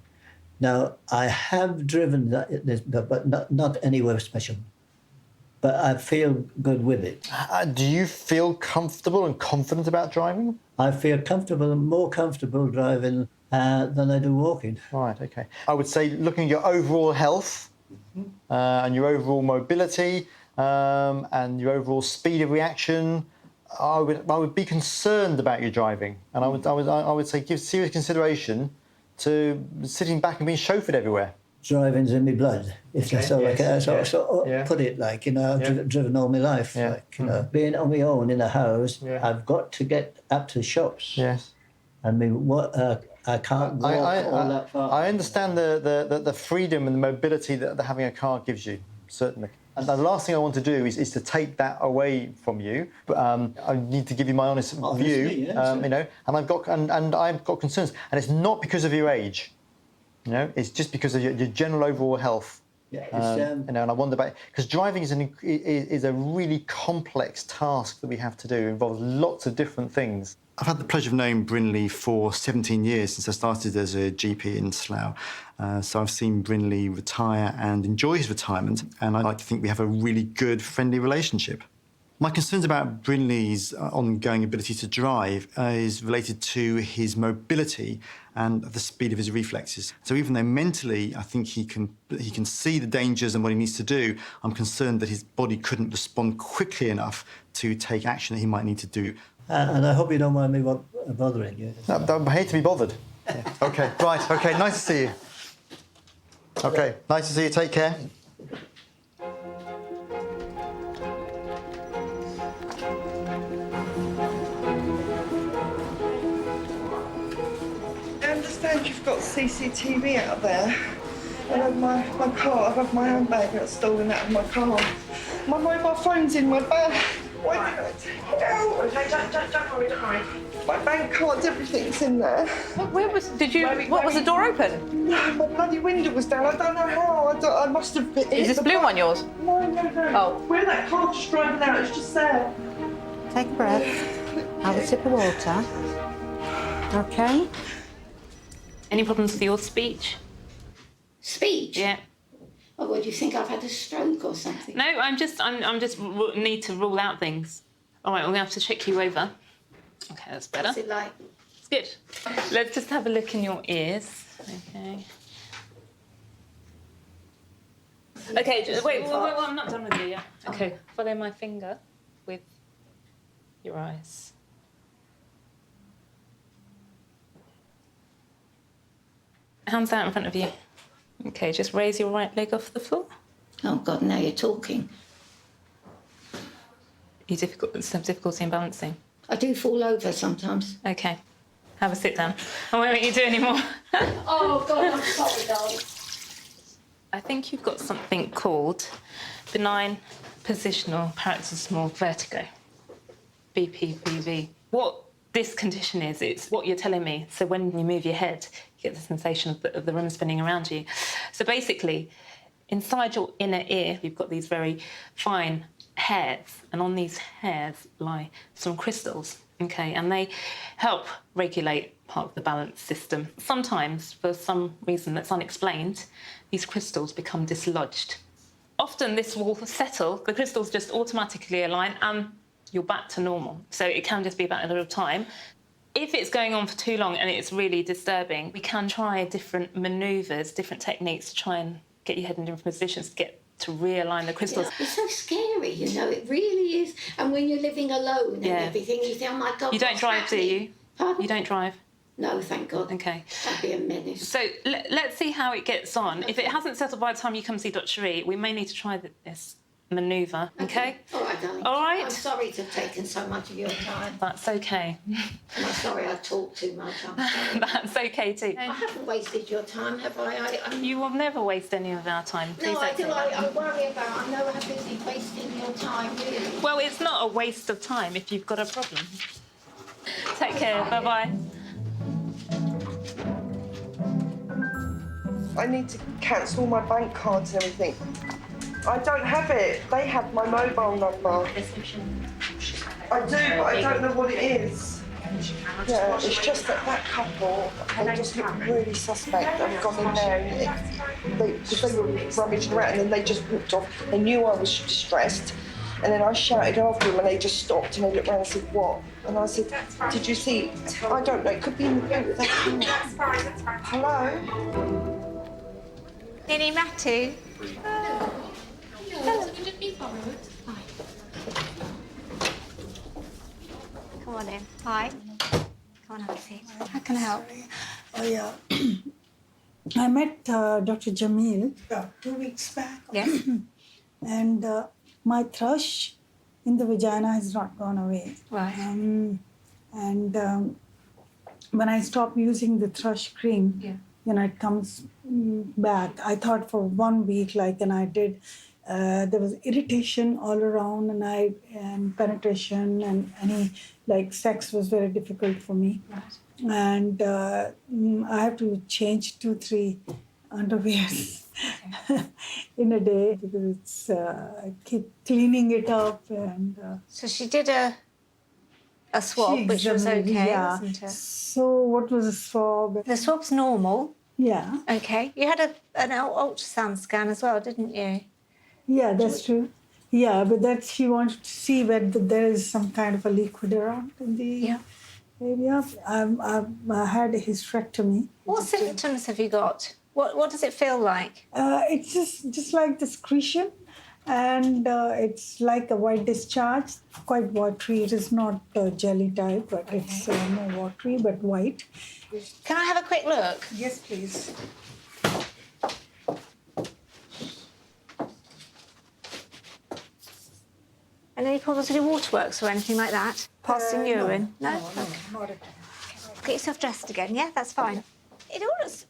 Speaker 12: Now, I have driven, but not anywhere special. But I feel good with it.
Speaker 6: Do you feel comfortable and confident about driving?
Speaker 12: I feel comfortable and more comfortable driving than I do walking.
Speaker 6: Right, OK. I would say looking at your overall health and your overall mobility, and your overall speed of reaction, I would be concerned about your driving, and I would say give serious consideration to sitting back and being chauffeured everywhere.
Speaker 12: Driving's in my blood, if that's all I can put it. Like, you know, I've driven all my life. Like, you know, being on my own in a house, I've got to get up to shops.
Speaker 6: Yes.
Speaker 12: I mean, what I can't walk all that far.
Speaker 6: I understand the freedom and the mobility that having a car gives you, certainly. And the last thing I want to do is to take that away from you. But I need to give you my honest view, you know. And I've got concerns, and it's not because of your age, you know. It's just because of your general overall health.
Speaker 12: Yeah,
Speaker 6: you know, and I wonder about, because driving is a really complex task that we have to do. It involves lots of different things. I've had the pleasure of knowing Brynley for 17 years since I started as a GP in Slough. So I've seen Brynley retire and enjoy his retirement, and I like to think we have a really good, friendly relationship. My concerns about Brynley's ongoing ability to drive is related to his mobility and the speed of his reflexes. So even though mentally I think he can see the dangers and what he needs to do, I'm concerned that his body couldn't respond quickly enough to take action that he might need to do.
Speaker 12: And I hope you don't mind me bothering you.
Speaker 6: I hate to be bothered. Yeah. OK, right, OK, nice to see you. OK, nice to see you, take care.
Speaker 23: I understand you've got CCTV out there. I had my car, I've had my handbag got stolen out of my car. My mobile phone's in my bag. Why did I take it out? Okay, don't worry, don't worry. My bank cards, everything's in there.
Speaker 15: Where was? Did you? What was the door open?
Speaker 23: No, my bloody window was down. I don't know how. I must have hit
Speaker 15: Is this
Speaker 23: the
Speaker 15: blue
Speaker 23: back.
Speaker 15: one yours?
Speaker 23: No.
Speaker 15: Oh.
Speaker 23: Where that car just driving out? It's just there.
Speaker 17: Take a breath. Have a sip of water. Okay.
Speaker 5: Any problems with your speech?
Speaker 3: Speech?
Speaker 5: Yeah.
Speaker 3: Oh, what, do you think I've had a stroke or something?
Speaker 5: No, I'm just need to rule out things. All right, we're gonna have to check you over. Okay, that's better.
Speaker 3: What's it like?
Speaker 5: It's good. Let's just have a look in your ears. Okay. Okay, wait, I'm not done with you yet. Okay, follow my finger with your eyes. Hands out in front of you. Okay, just raise your right leg off the floor.
Speaker 3: Oh, God, now you're talking.
Speaker 5: You have difficulty in balancing?
Speaker 3: I do fall over sometimes.
Speaker 5: Okay. Have a sit down. I won't make you do any more.
Speaker 3: Oh, God, I'm sorry, darling.
Speaker 5: I think you've got something called benign positional paroxysmal vertigo, BPPV. What this condition is, it's what you're telling me. So when you move your head, you get the sensation of the room spinning around you. So basically, inside your inner ear, you've got these very fine hairs, and on these hairs lie some crystals, okay, and they help regulate part of the balance system. Sometimes, for some reason that's unexplained, these crystals become dislodged. Often this will settle, the crystals just automatically align, and you're back to normal. So it can just be about a little time. If it's going on for too long and it's really disturbing, we can try different manoeuvres, different techniques to try and get your head in different positions to realign the crystals.
Speaker 3: Yeah, it's so scary, you know, it really is. And when you're living alone and everything, you think, oh my God,
Speaker 5: you don't drive, do you?
Speaker 3: Pardon?
Speaker 5: You don't drive?
Speaker 3: No, thank God.
Speaker 5: Okay.
Speaker 3: That'd be a menace.
Speaker 5: So let's see how it gets on. If it hasn't settled by the time you come see Dr. E, we may need to try this manoeuvre, okay?
Speaker 3: All right, darling.
Speaker 5: All right?
Speaker 3: I'm sorry to have taken so much of your time.
Speaker 5: That's okay.
Speaker 3: And I'm sorry I talked too much. I'm sorry.
Speaker 5: That's okay too.
Speaker 3: I haven't wasted your time, have I?
Speaker 5: You will never waste any of our time. Please
Speaker 3: No, I
Speaker 5: don't
Speaker 3: do.
Speaker 5: say that.
Speaker 3: I worry about, I know how busy wasting your time, really.
Speaker 5: Well, it's not a waste of time if you've got a problem. Take care. Bye-bye.
Speaker 23: I need to cancel my bank cards and everything. I don't have it. They have my mobile number. I do, but I don't know what it is. Yeah, it's just that couple, they just look really suspect. I've gone in there and because they were rummaging around and then they just walked off. They knew I was distressed. And then I shouted after them and they just stopped and they looked around and said, what? And I said, did you see? I don't know, it could be in the boot.
Speaker 2: That's fine.
Speaker 23: Hello?
Speaker 2: Nini Matu. Hello. Hello. Come on in. Hi. Come on, have a seat. How can I help?
Speaker 7: Oh, yeah. I met Dr. Jamil about 2 weeks back.
Speaker 2: Yes.
Speaker 7: And my thrush in the vagina has not gone away.
Speaker 2: Right.
Speaker 7: When I stop using the thrush cream, it comes back. I thought for 1 week, and I did, there was irritation all around, and penetration and any sex was very difficult for me.
Speaker 2: Right.
Speaker 7: And I have to change 2-3 underwears in a day because it's I keep cleaning it up and.
Speaker 2: So she did a swab, which was okay, wasn't it?
Speaker 7: So what was the swab?
Speaker 2: The swab's normal.
Speaker 7: Yeah.
Speaker 2: Okay. You had an ultrasound scan as well, didn't you?
Speaker 7: Yeah, that's true. Yeah, but that she wanted to see whether there is some kind of a liquid around in the area. I had a hysterectomy.
Speaker 2: What symptoms have you got? What does it feel like?
Speaker 7: It's just like the secretion, and it's like a white discharge, quite watery. It is not jelly type, but it's more watery, but white.
Speaker 2: Can I have a quick look?
Speaker 7: Yes, please.
Speaker 2: And any problems with your waterworks or anything like that? Passing urine? No?
Speaker 7: Not at all.
Speaker 2: Get yourself dressed again, yeah? That's fine. It all looks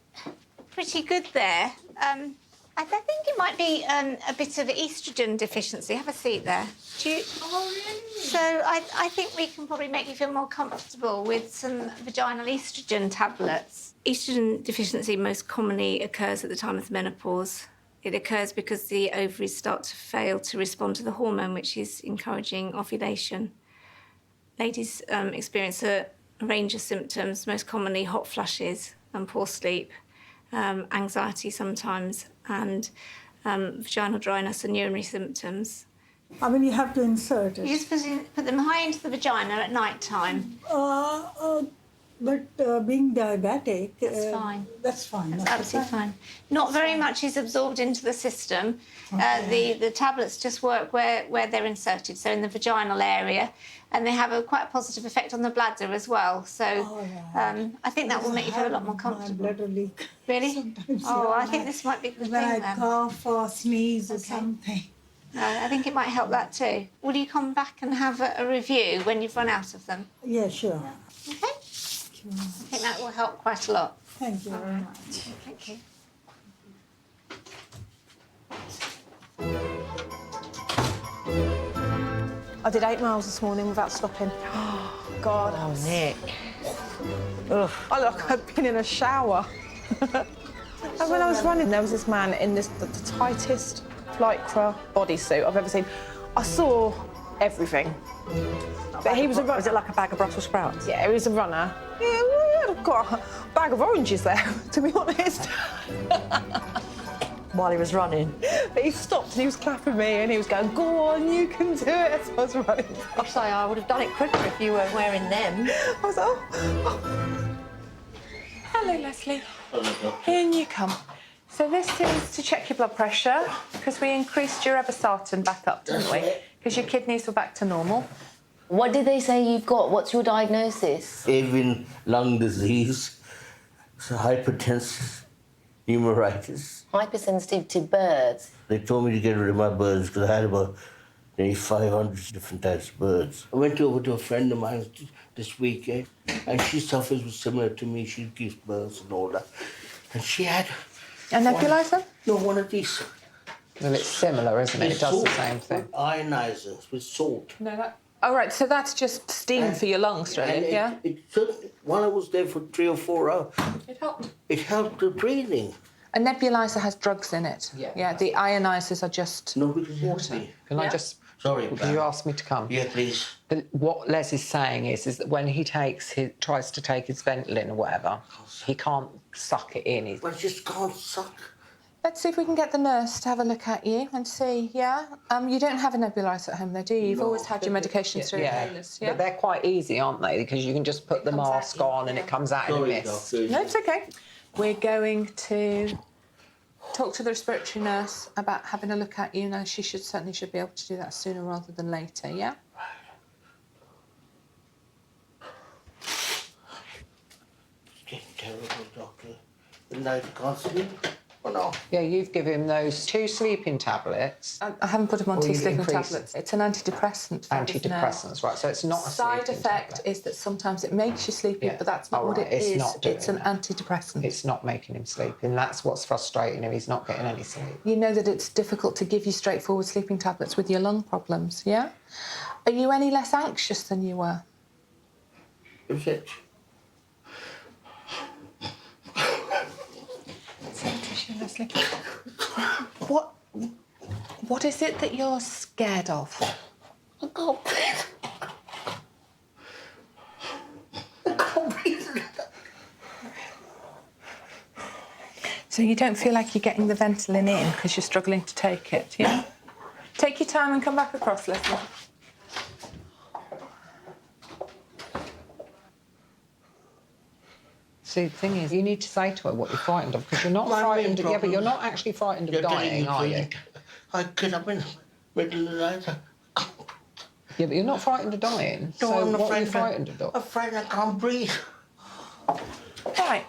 Speaker 2: pretty good there. I think it might be a bit of oestrogen deficiency. Have a seat there. Do you...
Speaker 7: Oh, really?
Speaker 2: So I think we can probably make you feel more comfortable with some vaginal oestrogen tablets. Oestrogen deficiency most commonly occurs at the time of menopause. It occurs because the ovaries start to fail to respond to the hormone, which is encouraging ovulation. Ladies experience a range of symptoms, most commonly hot flushes and poor sleep, anxiety sometimes, and vaginal dryness and urinary symptoms.
Speaker 7: I mean, you have to insert it.
Speaker 2: You just put them high into the vagina at night time.
Speaker 7: But being diabetic...
Speaker 2: That's fine.
Speaker 7: That's fine.
Speaker 2: That's absolutely fine. Not very much is absorbed into the system. The tablets just work where they're inserted, so in the vaginal area, and they have quite a positive effect on the bladder as well. So I think that will make you feel a lot more comfortable.
Speaker 7: My bladder leak.
Speaker 2: Really?
Speaker 7: Sometimes,
Speaker 2: I think this might be the thing
Speaker 7: when I
Speaker 2: then.
Speaker 7: cough or sneeze or something.
Speaker 2: I think it might help that too. Will you come back and have a review when you've run out of them?
Speaker 7: Yeah, sure.
Speaker 2: Okay. I think that will help quite a lot.
Speaker 7: Thank you very much.
Speaker 2: Thank you.
Speaker 15: I did 8 miles this morning without stopping. God.
Speaker 17: Oh, Nick.
Speaker 15: Ugh. I look like I've been in a shower. And when I was running, there was this man in the tightest lycra bodysuit I've ever seen. I saw everything. But he was a runner.
Speaker 17: Was it like a bag of Brussels sprouts?
Speaker 15: Yeah, he was a runner. Yeah, well, I've got a bag of oranges there, to be honest.
Speaker 17: While he was running?
Speaker 15: But he stopped and he was clapping me and he was going, go on, you can do it, as I was running.
Speaker 17: I'd say I would have done it quicker if you weren't wearing them.
Speaker 15: I was like, oh. Hello, Leslie. In you come. So this is to check your blood pressure, because we increased your irbesartan back up, didn't we? Because your kidneys were back to normal.
Speaker 8: What did they say you've got? What's your diagnosis?
Speaker 13: Avian lung disease, hypertension, pneumonitis.
Speaker 8: Hypersensitive to birds.
Speaker 13: They told me to get rid of my birds because I had about nearly 500 different types of birds. I went over to a friend of mine this weekend, and she suffers with similar to me. She gives birth and all that. And she had...
Speaker 15: A nebulizer?
Speaker 13: No, one of these.
Speaker 20: Well, it's similar, isn't it? It does the same thing.
Speaker 13: Ionizers with salt.
Speaker 15: No, that... Oh, right, so that's just steam for your lungs, really, yeah?
Speaker 13: It took, while I was there for 3 or 4 hours,
Speaker 15: It helped.
Speaker 13: it helped the breathing.
Speaker 15: A nebulizer has drugs in it. Yeah, the ionizers are just
Speaker 13: water.
Speaker 20: Can I just...
Speaker 13: Sorry,
Speaker 20: you asked me to come.
Speaker 13: Yeah, please.
Speaker 20: But what Les is saying is that when he tries to take his Ventolin or whatever, he can't suck it in.
Speaker 13: But I just can't suck.
Speaker 15: Let's see if we can get the nurse to have a look at you and see, yeah? You don't have a nebulizer at home, though, do you? You've always had your medications through inhalers, yeah?
Speaker 20: But they're quite easy, aren't they? Because you can just put the mask on and it comes out in a mist.
Speaker 15: No, it's OK. We're going to talk to the respiratory nurse about having a look at you. Now, she certainly should be able to do that sooner rather than later, yeah?
Speaker 13: And I can't sleep. Oh, no.
Speaker 20: Yeah, you've given him those 2 sleeping tablets.
Speaker 15: I haven't put him on
Speaker 20: Or
Speaker 15: 2
Speaker 20: you
Speaker 15: sleeping
Speaker 20: increase-
Speaker 15: tablets. It's an antidepressant.
Speaker 20: Antidepressants, right, so it's not a
Speaker 15: Side
Speaker 20: sleeping
Speaker 15: effect
Speaker 20: tablet.
Speaker 15: is that sometimes it makes you sleepy,
Speaker 20: Yeah.
Speaker 15: but that's not
Speaker 20: Oh,
Speaker 15: what
Speaker 20: right,
Speaker 15: it
Speaker 20: it's
Speaker 15: is.
Speaker 20: not doing
Speaker 15: It's an
Speaker 20: that.
Speaker 15: antidepressant.
Speaker 20: It's not making him sleep, and that's what's frustrating him. He's not getting any sleep.
Speaker 15: You know that it's difficult to give you straightforward sleeping tablets with your lung problems, yeah? Are you any less anxious than you were?
Speaker 13: Is it?
Speaker 15: What is it that you're scared of?
Speaker 13: I can't breathe. I can't breathe.
Speaker 15: So you don't feel like you're getting the Ventolin in because you're struggling to take it, yeah? Take your time and come back across, Leslie.
Speaker 20: See, the thing is, you need to say to her what you're frightened of, because you're not
Speaker 13: My main
Speaker 20: frightened. Yeah, but you're
Speaker 13: problem-
Speaker 20: not actually frightened of
Speaker 13: You're telling
Speaker 20: dying,
Speaker 13: me
Speaker 20: are you?
Speaker 13: to- I get up in the middle of the night.
Speaker 20: Yeah, but you're not frightened of dying.
Speaker 13: No,
Speaker 20: so
Speaker 13: I'm
Speaker 20: what are you
Speaker 13: afraid
Speaker 20: frightened of?
Speaker 13: Afraid I can't breathe.
Speaker 15: Right.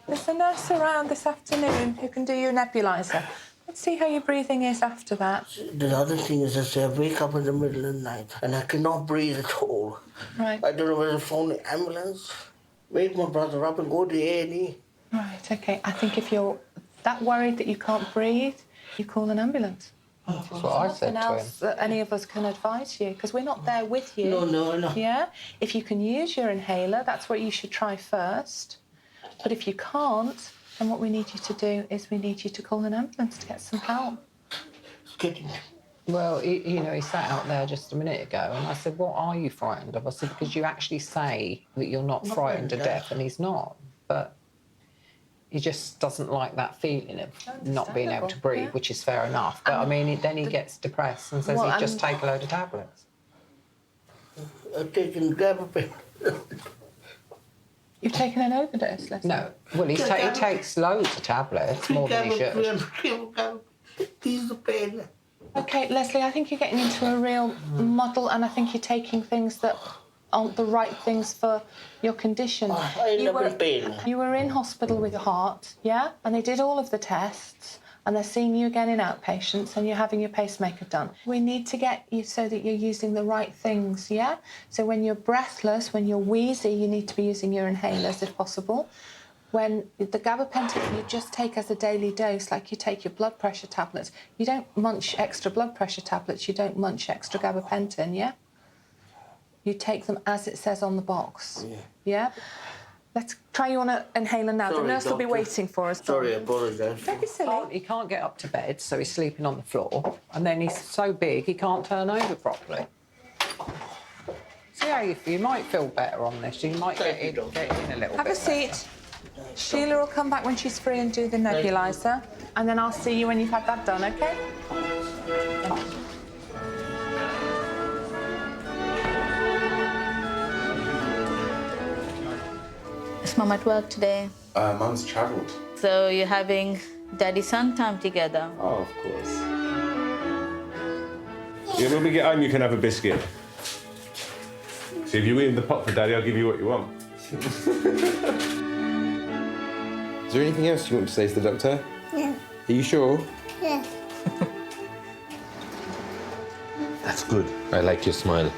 Speaker 15: There's a nurse around this afternoon who can do your nebuliser. Let's see how your breathing is after that.
Speaker 13: The other thing is that I wake up in the middle of the night and I cannot breathe at all.
Speaker 15: Right.
Speaker 13: I don't know whether to phone the ambulance, wake my brother up and go to A&E.
Speaker 15: Right, OK. I think if you're that worried that you can't breathe, you call an ambulance.
Speaker 20: That's what I said
Speaker 15: Nothing
Speaker 20: to
Speaker 15: else that any of us can advise you, because we're not there with you.
Speaker 13: No.
Speaker 15: Yeah? If you can use your inhaler, that's what you should try first. But if you can't, then what we need you to do is we need you to call an ambulance to get some help.
Speaker 20: Well, he sat out there just a minute ago, and I said, what are you frightened of? I said, because you actually say that you're not frightened to death, and he's not. But he just doesn't like that feeling of not being able to breathe, which is fair enough. But, I mean, then he gets depressed and says he'd just take a load of tablets.
Speaker 13: I've taken gabapentin.
Speaker 15: You've taken an overdose, Leslie?
Speaker 20: No. Well, he takes loads of tablets, more than he should.
Speaker 13: He's the pain.
Speaker 15: OK, Leslie, I think you're getting into a real muddle, and I think you're taking things that aren't the right things for your condition.
Speaker 13: I'm in pain.
Speaker 15: You were in hospital with your heart, yeah? And they did all of the tests, and they're seeing you again in outpatients, and you're having your pacemaker done. We need to get you so that you're using the right things, yeah? So when you're breathless, when you're wheezy, you need to be using your inhalers if possible. When the gabapentin you just take as a daily dose, like you take your blood pressure tablets. You don't munch extra blood pressure tablets, you don't munch extra gabapentin, yeah? You take them as it says on the box. Yeah? Let's try you on an inhaler now.
Speaker 13: Sorry,
Speaker 15: the nurse will be
Speaker 13: doctor.
Speaker 15: waiting for us.
Speaker 13: Sorry, I apologise.
Speaker 15: Don't be silly.
Speaker 20: He can't get up to bed, so he's sleeping on the floor, and then he's so big he can't turn over properly. See how you feel? You might feel better on this. You might get in a little bit.
Speaker 15: Have a seat. Sheila will come back when she's free and do the nebuliser, and then I'll see you when you've had that done, OK?
Speaker 4: Is Mum at work today?
Speaker 9: Mum's travelled.
Speaker 4: So you're having daddy-son time together?
Speaker 9: Oh, of course. Yeah, when we get home, you can have a biscuit. So if you win the pot for Daddy, I'll give you what you want. Is there anything else you want to say to the doctor?
Speaker 4: Yeah.
Speaker 9: Are you sure?
Speaker 4: Yeah.
Speaker 9: That's good. I like your smile.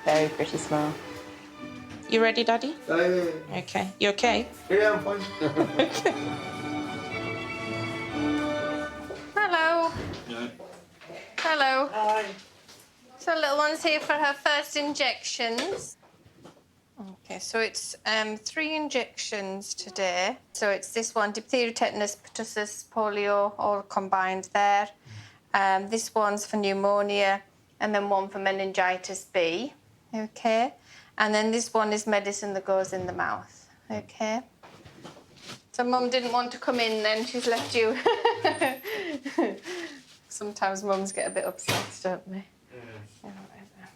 Speaker 4: Very pretty smile.
Speaker 17: You ready, Daddy?
Speaker 13: Yeah.
Speaker 17: Okay. You okay?
Speaker 13: Yeah, I'm fine.
Speaker 2: Hello. Hello. Hi. So little one's here for her first injections. Okay, so it's 3 injections today. So it's this one, diphtheria, tetanus, pertussis, polio, all combined there. This one's for pneumonia, and then one for meningitis B. Okay. And then this one is medicine that goes in the mouth. Okay. So Mum didn't want to come in then, she's left you. Sometimes mums get a bit upset, don't they? Yeah, right there.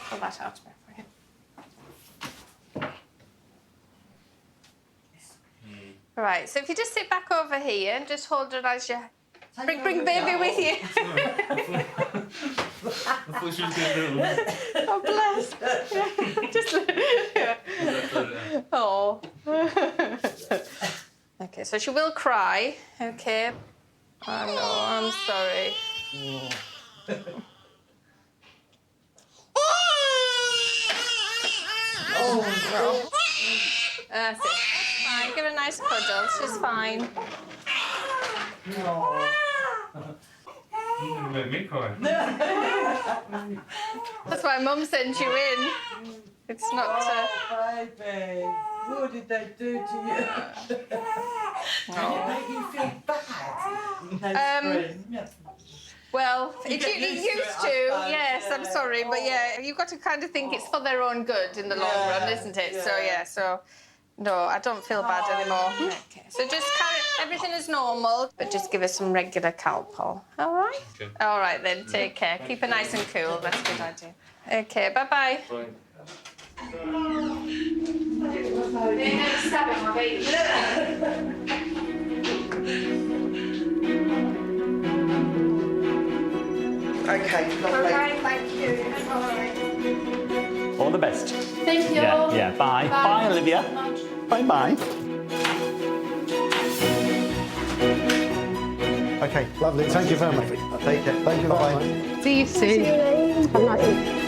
Speaker 2: Pull that out for you. Right, so if you just sit back over here and just hold her as you... Bring baby with you.
Speaker 14: I thought she was going to do it.
Speaker 2: Oh, bless. Just... Oh. Okay, so she will cry. Okay. Oh no, I'm sorry. Oh no. That's it. Fine, give her a nice cuddle. She's fine.
Speaker 14: You made me cry.
Speaker 2: That's why Mum sent you in. It's not.
Speaker 16: Baby, what did they do to you? Did it make you feel bad?
Speaker 2: Well,
Speaker 16: You
Speaker 2: it
Speaker 16: get used to
Speaker 2: used
Speaker 16: it,
Speaker 2: to.
Speaker 16: I suppose,
Speaker 2: Yes, I'm
Speaker 16: yeah.
Speaker 2: sorry, but yeah, you've got to kind of think it's for their own good in the long run, isn't it? So yeah, so no, I don't feel bad anymore. Okay, so just carry everything as normal, but just give us some regular Calpol. All right?
Speaker 14: Okay.
Speaker 2: All right then. Take care. Keep her nice and cool. That's a good idea. Okay. Bye bye. Stabbing my baby.
Speaker 16: Okay, lovely.
Speaker 2: Thank you. All right.
Speaker 27: All the best.
Speaker 2: Thank you.
Speaker 27: Yeah. Bye. Bye, Olivia. Bye.
Speaker 6: Okay, lovely. Thank you very much. Take care. Thank you. Bye.
Speaker 10: See you soon.
Speaker 1: Have a nice